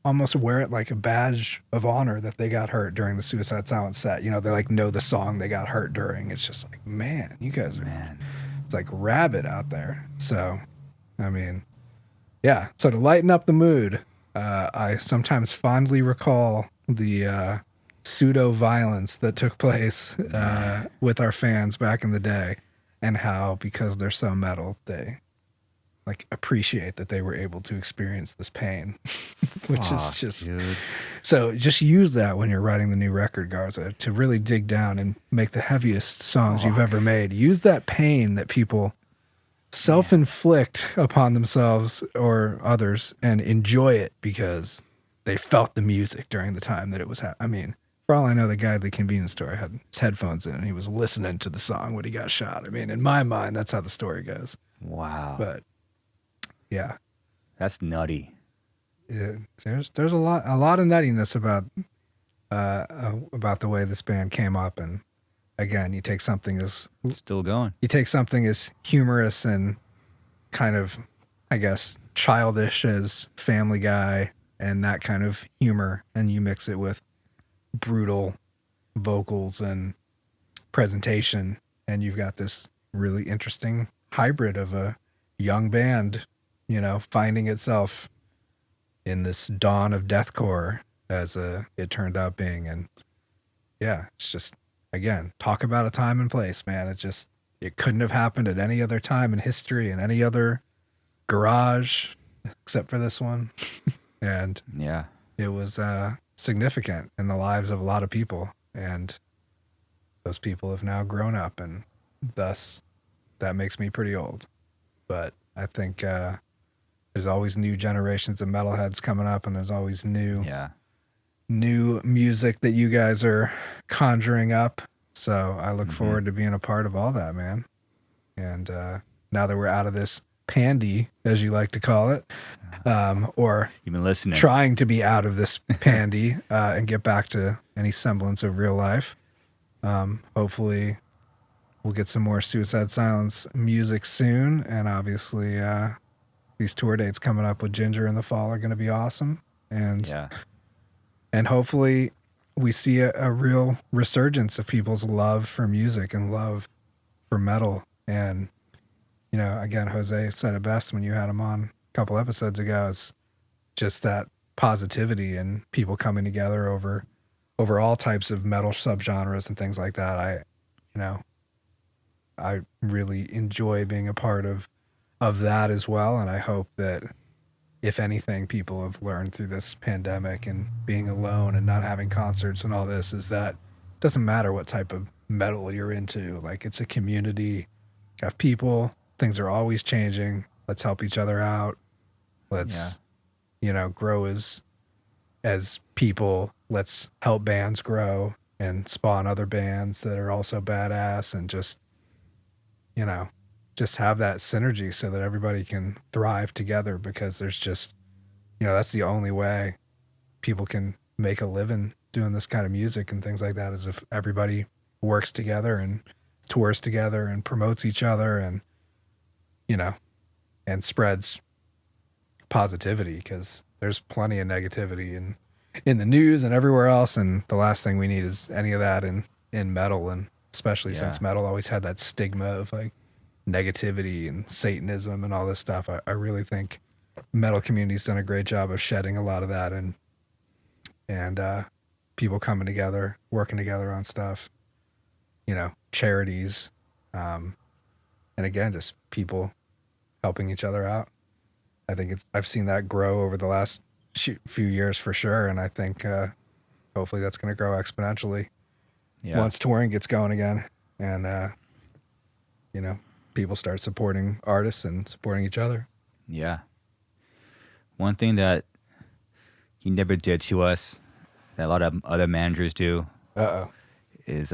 almost wear it like a badge of honor that they got hurt during the Suicide Silence set. They like know the song they got hurt during. It's just like, man, you guys are Man. it's like rabid out there. So, I mean, yeah. So to lighten up the mood, I sometimes fondly recall the pseudo violence that took place with our fans back in the day, and how, because they're so metal, they like appreciate that they were able to experience this pain, which is Fuck, just dude. so. Just use that when you're writing the new record, Garza, to really dig down and make the heaviest songs you've ever made. Use that pain that people self-inflict upon themselves or others, and enjoy it because they felt the music during the time that it was I mean, for all I know, the guy at the convenience store had his headphones in and he was listening to the song when he got shot. I mean, in my mind, that's how the story goes. Wow. But yeah, That's nutty. there's a lot of nuttiness about the way this band came up. And again, you take something as Still going. humorous and kind of, I guess, childish as Family Guy and that kind of humor, and you mix it with brutal vocals and presentation, and you've got this really interesting hybrid of a young band, finding itself in this dawn of deathcore, as it turned out being. And yeah, it's just, again, talk about a time and place, man. It couldn't have happened at any other time in history, in any other garage except for this one. And Yeah. it was significant in the lives of a lot of people, and those people have now grown up, and thus that makes me pretty old. But I think there's always new generations of metalheads coming up, and there's always new Yeah. music that you guys are conjuring up. So I look forward to being a part of all that, man. And now that we're out of this pandy, as you like to call it, or You've been listening. trying to be out of this pandy and get back to any semblance of real life, hopefully we'll get some more Suicide Silence music soon. And obviously these tour dates coming up with Ginger in the fall are going to be awesome. And Yeah. and hopefully we see a real resurgence of people's love for music and love for metal. And, again, Jose said it best when you had him on a couple episodes ago. It's just that positivity and people coming together over all types of metal subgenres and things like that. I really enjoy being a part of that as well. And I hope that, if anything, people have learned through this pandemic and being alone and not having concerts and all this, is that it doesn't matter what type of metal you're into. Like, it's a community of people. Things are always changing. Let's help each other out. Let's, grow as people. Let's help bands grow and spawn other bands that are also badass, and just have that synergy so that everybody can thrive together, because there's just, that's the only way people can make a living doing this kind of music and things like that, is if everybody works together and tours together and promotes each other, and, and spreads positivity, because there's plenty of negativity in the news and everywhere else. And the last thing we need is any of that in metal. And especially since metal always had that stigma of like negativity and Satanism and all this stuff. I really think metal community's done a great job of shedding a lot of that, and people coming together, working together on stuff, charities, and again, just people helping each other out. I think I've seen that grow over the last few years for sure. And I think hopefully that's going to grow exponentially Yeah. once touring gets going again, and you know, people start supporting artists and supporting each other. Yeah. One thing that he never did to us that a lot of other managers do Uh is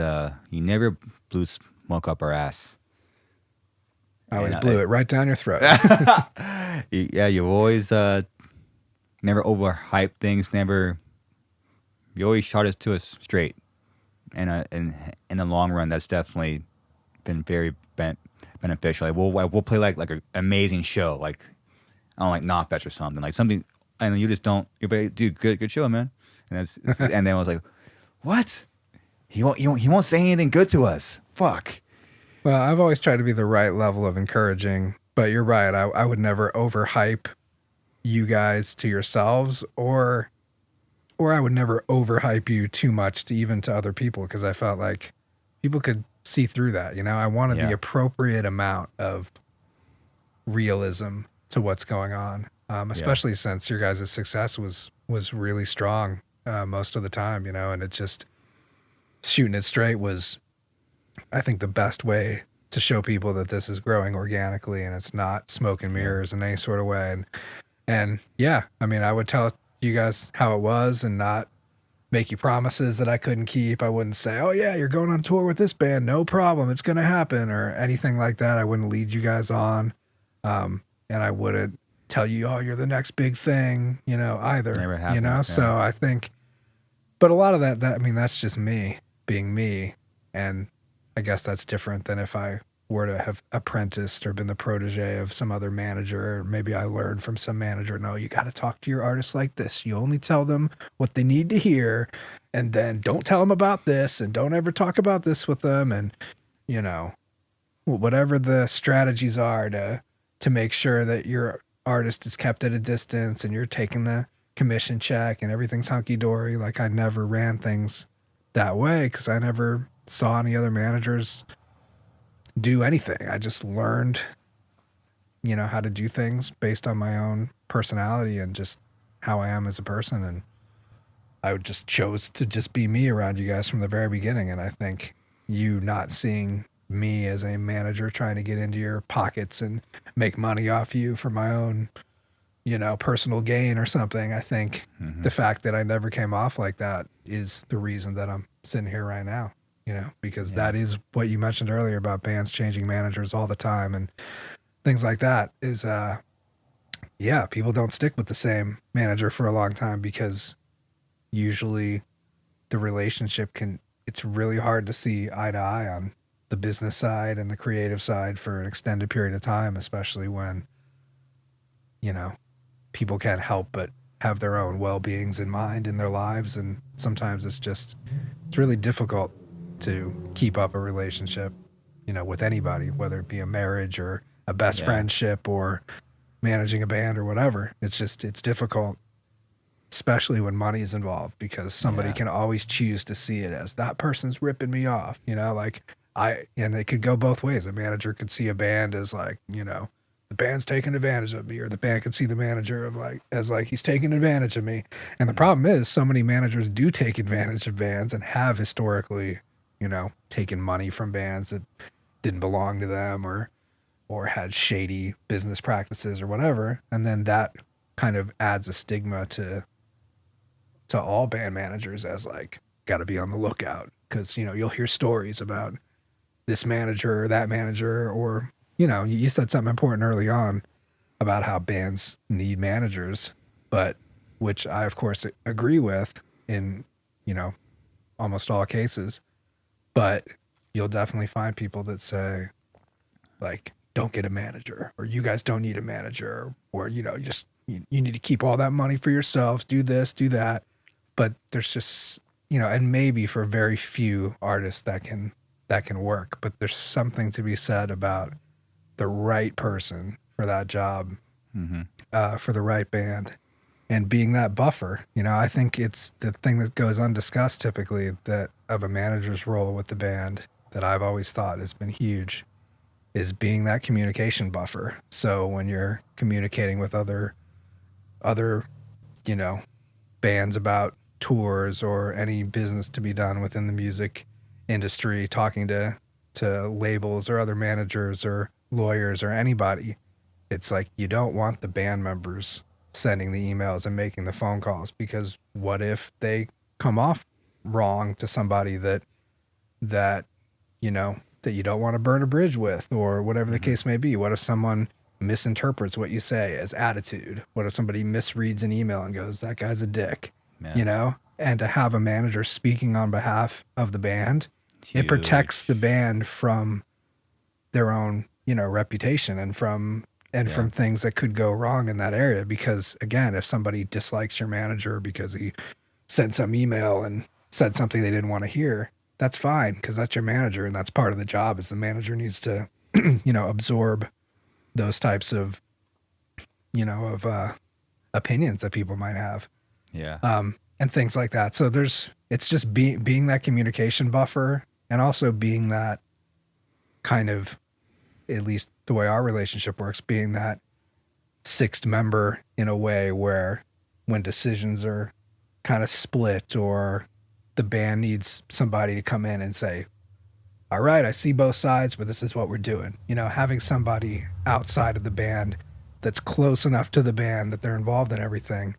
he never blew smoke up our ass. I always And, blew it right down your throat. Yeah, you always never overhype things. You always shot us to us straight. And in the long run, that's definitely been very beneficial. Like we'll play like an amazing show, like I don't like Knotfest or something, like something, and you just don't. You be like, dude, good show, man. And and then I was like, what? He won't say anything good to us. Fuck. Well, I've always tried to be the right level of encouraging, but you're right. I would never overhype you guys to yourselves, or I would never overhype you too much to even to other people, because I felt like people could see through that. You know, I wanted the appropriate amount of realism to what's going on, especially since your guys' success was really strong most of the time. You know, and it just shooting it straight was, I think, the best way to show people that this is growing organically and it's not smoke and mirrors in any sort of way. And yeah, I mean, I would tell you guys how it was and not make you promises that I couldn't keep. I wouldn't say, oh yeah, you're going on tour with this band, no problem, it's going to happen, or anything like that. I wouldn't lead you guys on. And I wouldn't tell you, oh, you're the next big thing, you know, either. Never happened, you know, yeah. so I think, but a lot of that, I mean, that's just me being me. And I guess that's different than if I were to have apprenticed or been the protege of some other manager, or maybe I learned from some manager, no, you got to talk to your artists like this. You only tell them what they need to hear, and then don't tell them about this, and don't ever talk about this with them. And, you know, whatever the strategies are to make sure that your artist is kept at a distance and you're taking the commission check and everything's hunky-dory. Like, I never ran things that way because I never saw any other managers do anything. I just learned, you know, how to do things based on my own personality and just how I am as a person. And I would just chose to just be me around you guys from the very beginning. And I think you not seeing me as a manager trying to get into your pockets and make money off you for my own, you know, personal gain or something. I think the fact that I never came off like that is the reason that I'm sitting here right now, you know, because that is what you mentioned earlier about bands changing managers all the time and things like that is, yeah, people don't stick with the same manager for a long time because usually the relationship it's really hard to see eye to eye on the business side and the creative side for an extended period of time, especially when, you know, people can't help but have their own well-beings in mind in their lives. And sometimes it's really difficult to keep up a relationship, you know, with anybody, whether it be a marriage or a best friendship or managing a band or whatever. It's difficult, especially when money is involved, because somebody can always choose to see it as that person's ripping me off, you know, like and it could go both ways. A manager could see a band as like, you know, the band's taking advantage of me, or the band could see the manager as he's taking advantage of me. And the problem is so many managers do take advantage of bands and have historically, you know, taken money from bands that didn't belong to them or had shady business practices or whatever. And then that kind of adds a stigma to all band managers as like, got to be on the lookout, because, you know, you'll hear stories about this manager or that manager, or, you know, you said something important early on about how bands need managers, but which I of course agree with in, you know, almost all cases. But you'll definitely find people that say like, don't get a manager, or you guys don't need a manager, or, you know, you need to keep all that money for yourselves, do this, do that. But there's just, you know, and maybe for very few artists that can work, but there's something to be said about the right person for that job, for the right band, and being that buffer. You know, I think it's the thing that goes undiscussed typically, that of a manager's role with the band, that I've always thought has been huge, is being that communication buffer. So when you're communicating with other you know, bands about tours or any business to be done within the music industry, talking to labels or other managers or lawyers or anybody. It's like you don't want the band members sending the emails and making the phone calls, because what if they come off wrong to somebody that you know that you don't want to burn a bridge with, or whatever the case may be? What if someone misinterprets what you say as attitude? What if somebody misreads an email and goes, that guy's a dick? Yeah. You know? And to have a manager speaking on behalf of the band, it Huge. protects the band from their own, you know, reputation and from things that could go wrong in that area. Because again, if somebody dislikes your manager because he sent some email and said something they didn't want to hear, that's fine, because that's your manager, and that's part of the job. Is the manager needs to you know, absorb those types of, you know, of opinions that people might have, Yeah. and things like that. So it's just being that communication buffer, and also being that kind of, at least the way our relationship works, being that sixth member in a way where when decisions are kind of split, or the band needs somebody to come in and say, all right, I see both sides, but this is what we're doing. You know, having somebody outside of the band that's close enough to the band that they're involved in everything,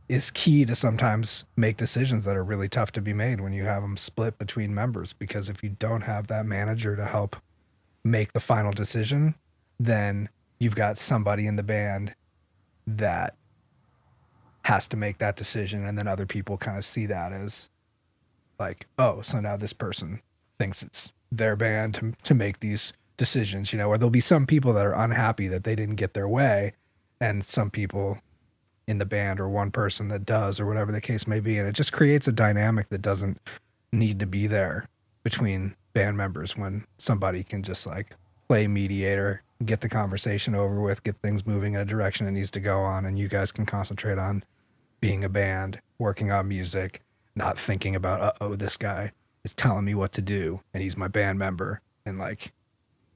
is key to sometimes make decisions that are really tough to be made when you have them split between members. Because if you don't have that manager to help make the final decision, then you've got somebody in the band that has to make that decision, and then other people kind of see that as like, oh, so now this person thinks it's their band to make these decisions, you know. Or there'll be some people that are unhappy that they didn't get their way, and some people in the band, or one person that does, or whatever the case may be. And it just creates a dynamic that doesn't need to be there between band members, when somebody can just like play mediator, get the conversation over with, get things moving in a direction it needs to go on, and you guys can concentrate on being a band, working on music, not thinking about, oh, this guy is telling me what to do and he's my band member and like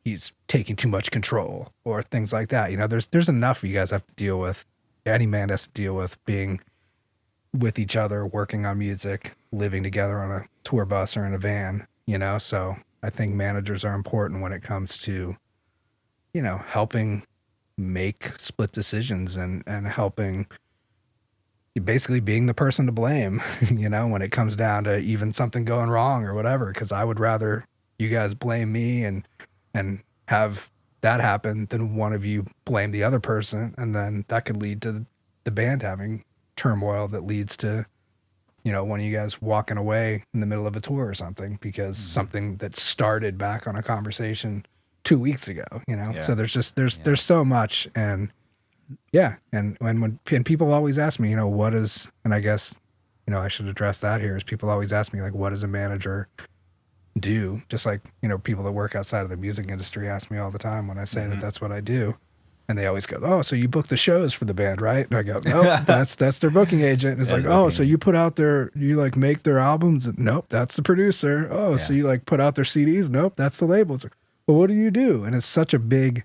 he's taking too much control, or things like that. You know, there's enough you guys have to deal with. Any band has to deal with being with each other, working on music, living together on a tour bus or in a van, you know? So I think managers are important when it comes to, you know, helping make split decisions, and helping, basically being the person to blame, you know, when it comes down to even something going wrong or whatever. Because I would rather you guys blame me and have that happen than one of you blame the other person, and then that could lead to the band having turmoil that leads to, you know, one of you guys walking away in the middle of a tour or something, because something that started back on a conversation 2 weeks ago, you know. So there's so much. And and when people always ask me, you know, what is, and I guess, you know, I should address that here, is people always ask me, like, what does a manager do? Just like, you know, people that work outside of the music industry ask me all the time when I say that that's what I do. And they always go, oh, so you book the shows for the band, right? And I go, nope, that's their booking agent. And it's like, oh, so you put out you like make their albums? Nope, that's the producer. Oh, so you like put out their CDs? Nope, that's the label. It's like, well, what do you do? And it's such a big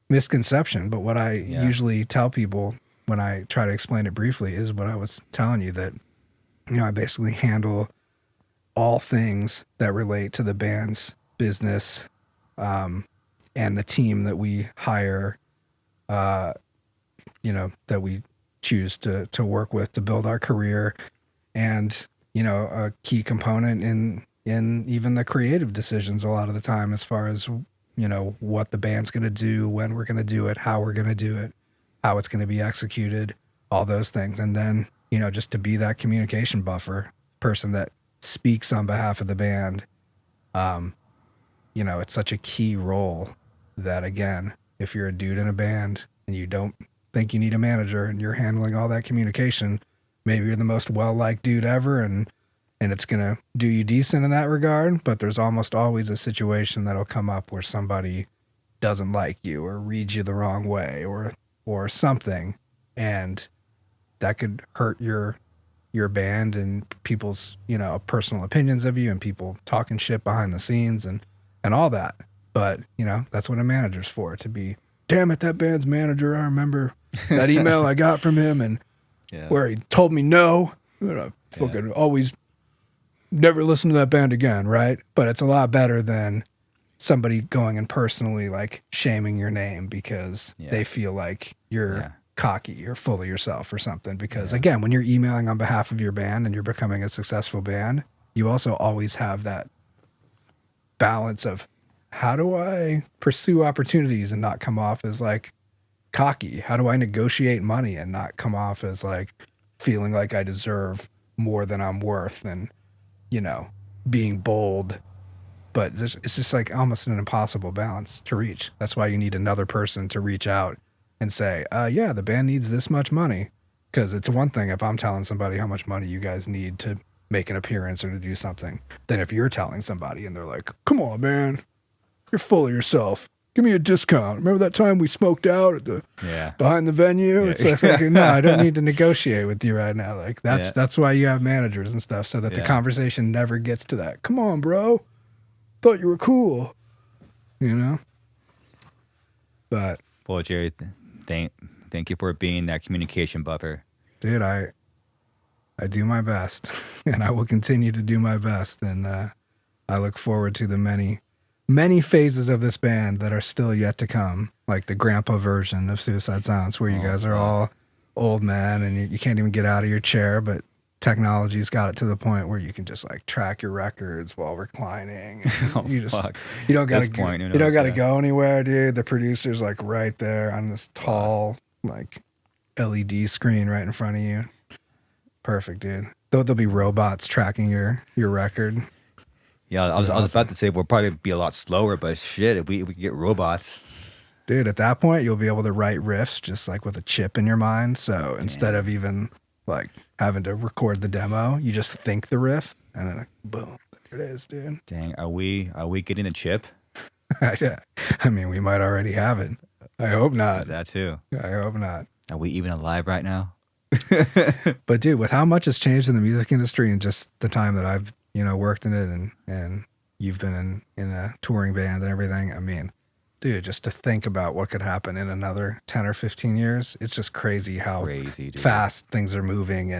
misconception. But what I usually tell people when I try to explain it briefly is what I was telling you, that, you know, I basically handle all things that relate to the band's business, and the team that we hire, you know, that we choose to work with to build our career. And, you know, a key component in even the creative decisions a lot of the time, as far as, you know, what the band's going to do, when we're going to do it, how we're going to do it, how it's going to be executed, all those things. And then, you know, just to be that communication buffer person that speaks on behalf of the band. You know, it's such a key role that, again, if you're a dude in a band and you don't think you need a manager and you're handling all that communication, maybe you're the most well-liked dude ever, and it's going to do you decent in that regard. But there's almost always a situation that'll come up where somebody doesn't like you or reads you the wrong way or something. And that could hurt your band and people's, you know, personal opinions of you, and people talking shit behind the scenes and all that. But, you know, that's what a manager's for, to be, damn it, that band's manager, I remember that email I got from him, and Yeah. where he told me no, and I fucking always never listen to that band again, right? But it's a lot better than somebody going and personally like shaming your name because they feel like you're cocky or full of yourself or something. Because again, when you're emailing on behalf of your band and you're becoming a successful band, you also always have that balance of how do I pursue opportunities and not come off as like cocky? How do I negotiate money and not come off as like feeling like I deserve more than I'm worth and, you know, being bold? But it's just like almost an impossible balance to reach. That's why you need another person to reach out and say, yeah, the band needs this much money. Because it's one thing if I'm telling somebody how much money you guys need to make an appearance or to do something, than if you're telling somebody and they're like, come on, man, you're full of yourself. Give me a discount. Remember that time we smoked out at the behind the venue? It's like, no, I don't need to negotiate with you right now. Like that's why you have managers and stuff, so that the conversation never gets to that. Come on, bro. Thought you were cool, you know. But well, Jerry, thank you for being that communication buffer, dude. I do my best, and I will continue to do my best, and I look forward to the many phases of this band that are still yet to come, like the grandpa version of Suicide Silence, where you guys are all old men and you can't even get out of your chair, but technology's got it to the point where you can just like track your records while reclining. You don't gotta go anywhere, dude. The producer's like right there on this tall like LED screen right in front of you. Perfect, dude. There'll be robots tracking your record. Yeah, I was about to say we'll probably be a lot slower, but shit, if we get robots. Dude, at that point, you'll be able to write riffs just like with a chip in your mind. So instead of even like having to record the demo, you just think the riff and then boom, there it is, dude. Dang, are we getting a chip? I mean, we might already have it. I hope not. That too. I hope not. Are we even alive right now? But dude, with how much has changed in the music industry in just the time that I've, worked in it and you've been in a touring band and everything, I mean, dude, just to think about what could happen in another 10 or 15 years, it's just crazy how fast things are moving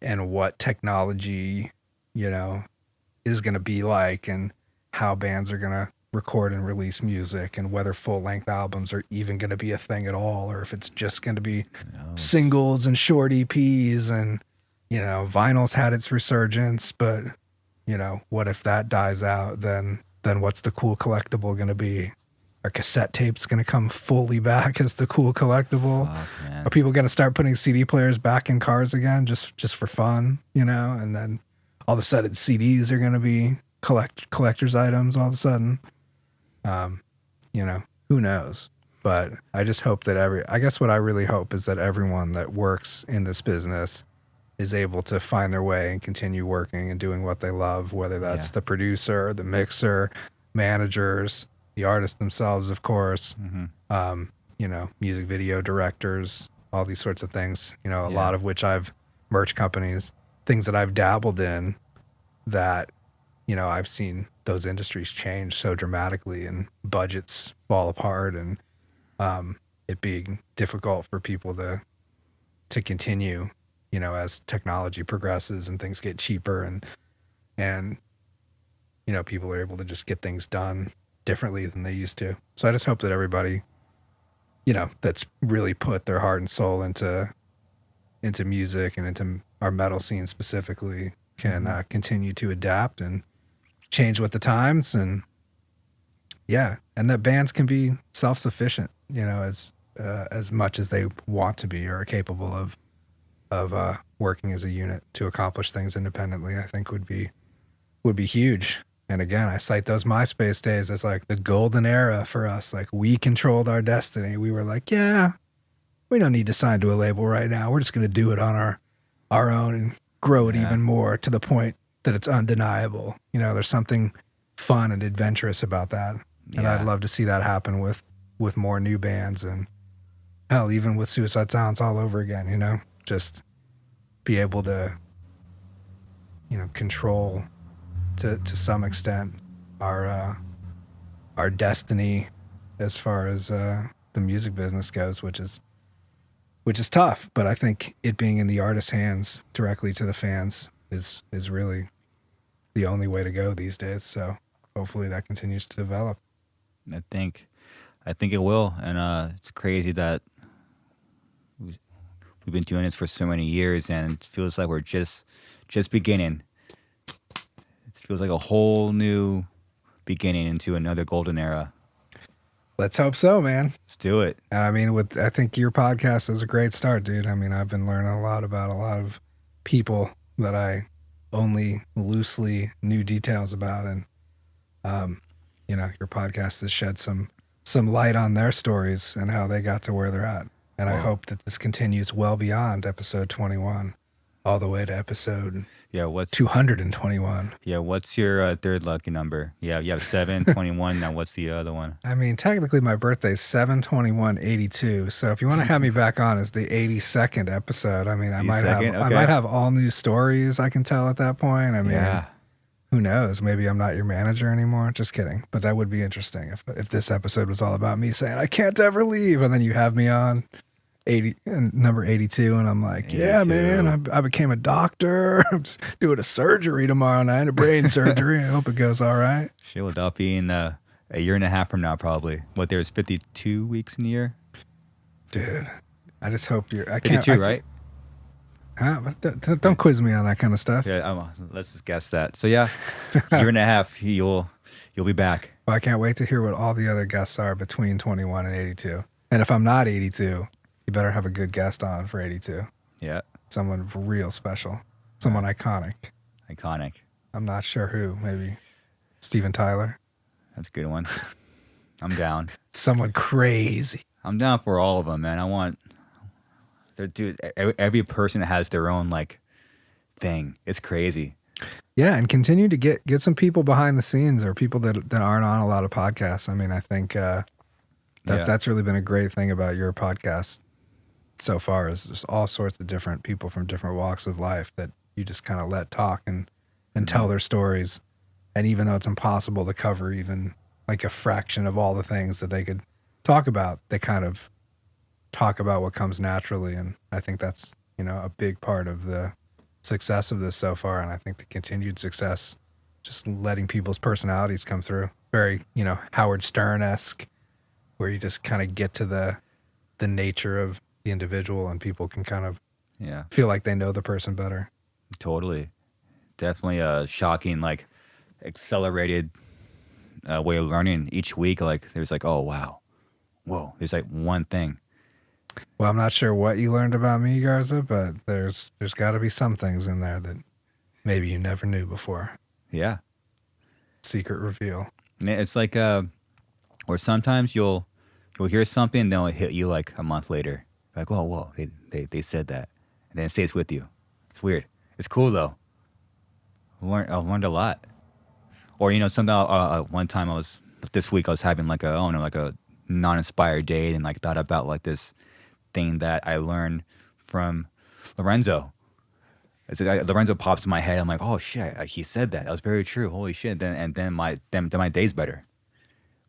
and what technology, is going to be like and how bands are going to record and release music and whether full-length albums are even going to be a thing at all or if it's just going to be singles and short EPs and, vinyl's had its resurgence, but, what if that dies out, then what's the cool collectible going to be? Are cassette tapes going to come fully back as the cool collectible? Are people going to start putting CD players back in cars again just for fun, and then all of a sudden CDs are going to be collector's items all of a sudden? Who knows? But I just hope that I guess what I really hope is that everyone that works in this business is able to find their way and continue working and doing what they love, whether that's the producer, the mixer, managers, the artists themselves, of course, music video directors, all these sorts of things, a lot of which merch companies, things that I've dabbled in that, I've seen those industries change so dramatically and budgets fall apart and it being difficult for people to continue, as technology progresses and things get cheaper and people are able to just get things done differently than they used to. So I just hope that everybody, that's really put their heart and soul into music and into our metal scene specifically can continue to adapt and change with the times and that bands can be self-sufficient, as much as they want to be or are capable of working as a unit to accomplish things independently, I think would be huge. And again, I cite those MySpace days as like the golden era for us. Like we controlled our destiny. We were like, yeah, we don't need to sign to a label right now. We're just going to do it on our own and grow it even more to the point that it's undeniable. There's something fun and adventurous about that. And I'd love to see that happen with more new bands and hell, even with Suicide Silence all over again, just be able to, control to some extent our destiny as far as the music business goes, which is which is tough. But I think it being in the artist's hands directly to the fans is really the only way to go these days. So hopefully that continues to develop. I think it will, and it's crazy that we've been doing this for so many years, and it feels like we're just beginning. It feels like a whole new beginning into another golden era. Let's hope so, man. Let's do it. And I mean, I think your podcast is a great start, dude. I mean, I've been learning a lot about a lot of people that I only loosely knew details about, and your podcast has shed some light on their stories and how they got to where they're at. And I hope that this continues well beyond episode 21, all the way to episode 221. Yeah, what's your third lucky number? Yeah, you have 721. Now what's the other one? I mean, technically my birthday is 7/21/82. So if you want to have me back on as the 82nd episode, I mean, I might have all new stories I can tell at that point. I mean, who knows? Maybe I'm not your manager anymore. Just kidding. But that would be interesting if this episode was all about me saying I can't ever leave, and then you have me on number 82, and I'm like, 82. Yeah, man, I became a doctor. I'm just doing a surgery tomorrow night, a brain surgery. I hope it goes all right. Shit, without being a year and a half from now, probably. What, there's 52 weeks in a year? Dude, I just hope you're... 52, right? Don't quiz me on that kind of stuff. Yeah, let's just guess that. So yeah, year and a half, you'll be back. Well, I can't wait to hear what all the other guests are between 21 and 82. And if I'm not 82... you better have a good guest on for 82. Yeah. Someone real special. Someone iconic. Iconic. I'm not sure who. Maybe Steven Tyler. That's a good one. I'm down. Someone crazy. I'm down for all of them, man. Dude, every person has their own, like, thing. It's crazy. Yeah, and continue to get some people behind the scenes, or people that aren't on a lot of podcasts. I mean, I think that's really been a great thing about your podcast so far, is just all sorts of different people from different walks of life that you just kind of let talk and tell their stories. And even though it's impossible to cover even like a fraction of all the things that they could talk about, they kind of talk about what comes naturally. And I think that's, a big part of the success of this so far. And I think the continued success, just letting people's personalities come through. Very, Howard Stern-esque, where you just kind of get to the nature of the individual, and people can kind of feel like they know the person better. Totally. Definitely a shocking, like, accelerated way of learning each week. Like, there's like, oh, wow. Whoa. There's like one thing. Well, I'm not sure what you learned about me, Garza, but there's got to be some things in there that maybe you never knew before. Yeah. Secret reveal. It's like, or sometimes you'll hear something, and then it'll hit you like a month later. Like, whoa, they said that. And then it stays with you. It's weird. It's cool, though. I learned a lot. Or, somehow, one time this week I was having like a non-inspired day, and like thought about like this thing that I learned from Lorenzo. Lorenzo pops in my head. I'm like, oh shit, he said that. That was very true. Holy shit. Then my day's better.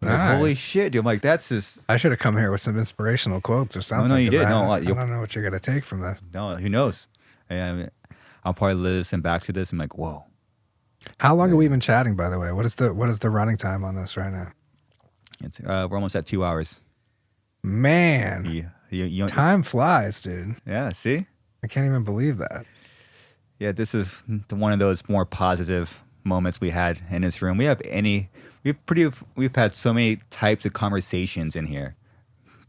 Nice. Like, holy shit, dude. I'm like, that's just... I should have come here with some inspirational quotes or something. No, you did. I don't know what you're going to take from this. No, who knows? I'll probably listen back to this and I'm like, whoa. How long have we been chatting, by the way? What is the running time on this right now? It's we're almost at 2 hours. Man. Time flies, dude. Yeah, see? I can't even believe that. Yeah, this is one of those more positive moments we had in this room. We've had so many types of conversations in here.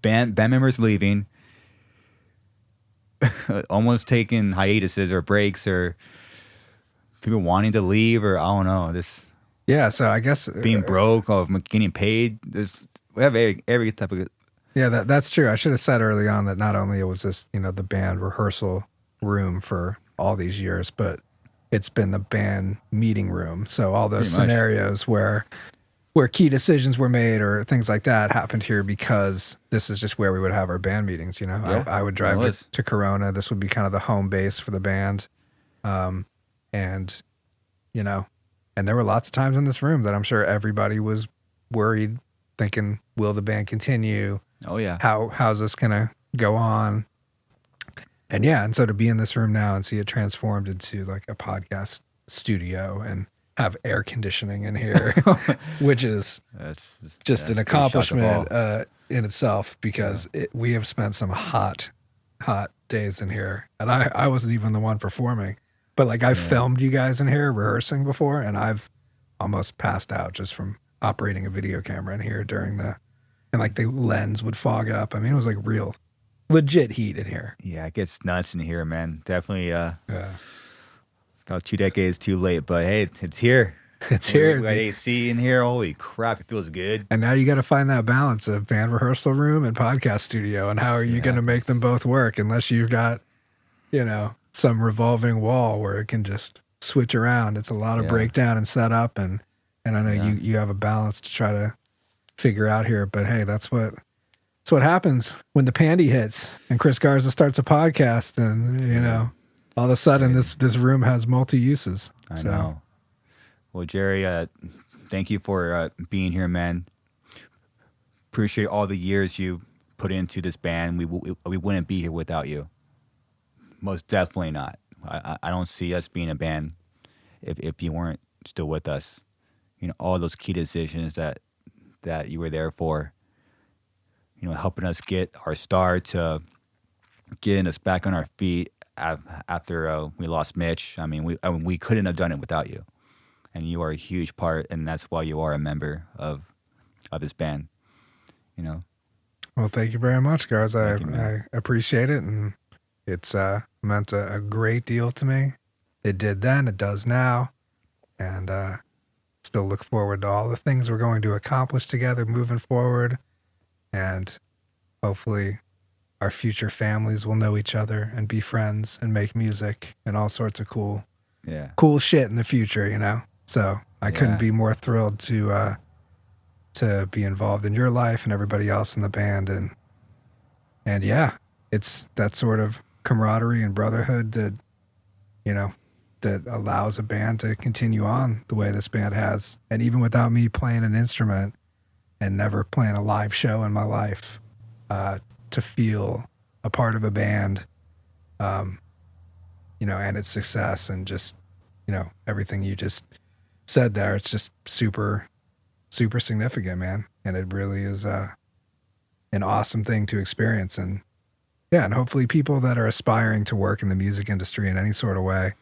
Band members leaving, almost taking hiatuses or breaks, or people wanting to leave, or I don't know. Yeah, so I guess being broke or getting paid. We have every type of. Yeah, that's true. I should have said early on that not only was this the band rehearsal room for all these years, but it's been the band meeting room. So all those scenarios where key decisions were made or things like that happened here, because this is just where we would have our band meetings. Yeah, I would drive to Corona. This would be kind of the home base for the band. And there were lots of times in this room that I'm sure everybody was worried, thinking, will the band continue? Oh yeah. How's this going to go on? And so to be in this room now and see it transformed into like a podcast studio and have air conditioning in here, which is That's just an that's the biggest shock of all. accomplishment in itself, because we have spent some hot days in here, and I wasn't even the one performing, but like I've filmed you guys in here rehearsing before, and I've almost passed out just from operating a video camera in here and like the lens would fog up. I mean, it was like real legit heat in here. Yeah, it gets nuts in here, man. Definitely Yeah. about 2 decades too late, but hey, it's here. It's here. We got AC in here. Holy crap, it feels good. And now you got to find that balance of band rehearsal room and podcast studio. And how are you going to make them both work unless you've got, some revolving wall where it can just switch around. It's a lot of breakdown and setup. And I know you have a balance to try to figure out here. But hey, that's what happens when the pandy hits and Chris Garza starts a podcast. And, all of a sudden this room has multi-uses. I know. Well, Jerry, thank you for being here, man. Appreciate all the years you put into this band. We wouldn't be here without you. Most definitely not. I don't see us being a band if you weren't still with us. All those key decisions that you were there for. Helping us get our start, to getting us back on our feet after we lost Mitch. I mean, we couldn't have done it without you. And you are a huge part, and that's why you are a member of this band. Well, thank you very much, guys. I man. appreciate it, and it's meant a great deal to me. It did then, it does now, and still look forward to all the things we're going to accomplish together moving forward, and hopefully our future families will know each other and be friends and make music and all sorts of cool shit in the future, So I couldn't be more thrilled to be involved in your life and everybody else in the band, and it's that sort of camaraderie and brotherhood that that allows a band to continue on the way this band has. And even without me playing an instrument and never playing a live show in my life, to feel a part of a band, and its success, and just everything you just said there, it's just super, super significant, man. And it really is an awesome thing to experience. And hopefully people that are aspiring to work in the music industry in any sort of way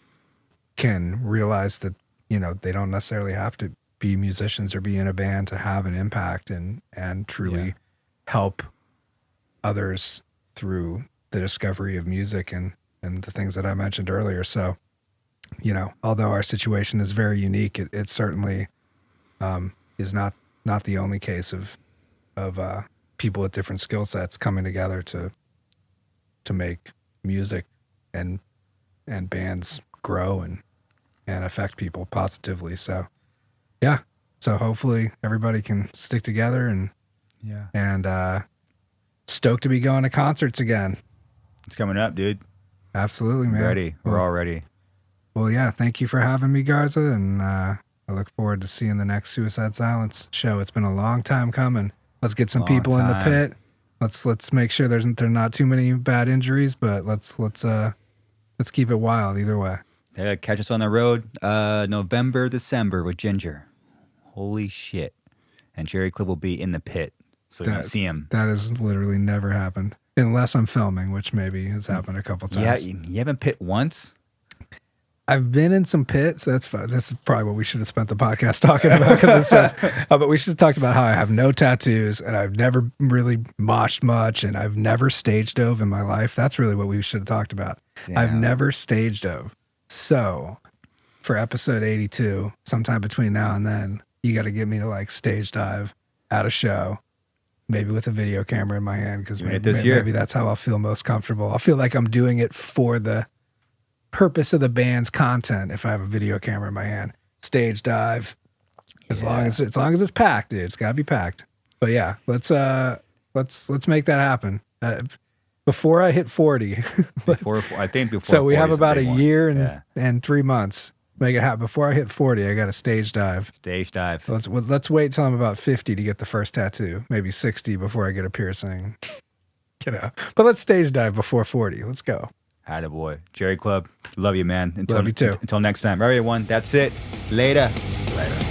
can realize that, they don't necessarily have to be musicians or be in a band to have an impact and truly help others through the discovery of music and the things that I mentioned earlier. So, although our situation is very unique, it certainly is not the only case of people with different skill sets coming together to make music and bands grow and affect people positively. So, so hopefully everybody can stick together and stoked to be going to concerts again. It's coming up, dude. Absolutely, man. Ready. We're all ready. Well, thank you for having me, Garza, and I look forward to seeing the next Suicide Silence show. It's been a long time coming. Let's get some people in the pit. Let's make sure there's not too many bad injuries, but let's keep it wild either way. Yeah, catch us on the road, November, December with Ginger. Holy shit! And Jerry Clubb will be in the pit, so you can see him. That has literally never happened, unless I'm filming, which maybe has happened a couple times. Yeah, you haven't pit once. I've been in some pits. That's fine. This is probably what we should have spent the podcast talking about. But we should have talked about how I have no tattoos and I've never really moshed much and I've never stage dove in my life. That's really what we should have talked about. Damn. I've never stage dove. So for episode 82, sometime between now and then, you got to get me to like stage dive at a show, maybe with a video camera in my hand, because maybe that's how I'll feel most comfortable. I'll feel like I'm doing it for the purpose of the band's content if I have a video camera in my hand. Stage dive, as long as it's packed, dude. It's gotta be packed. But yeah, let's make that happen before I hit 40. before so we have about a year and 3 months. Make it happen before I hit 40. I got a stage dive. Let's wait till I'm about 50 to get the first tattoo. Maybe 60 before I get a piercing. But let's stage dive before 40. Let's go. Attaboy. Jerry Clubb, love you, man. Love you too. Until next time. Everyone, that's it. Later. Later.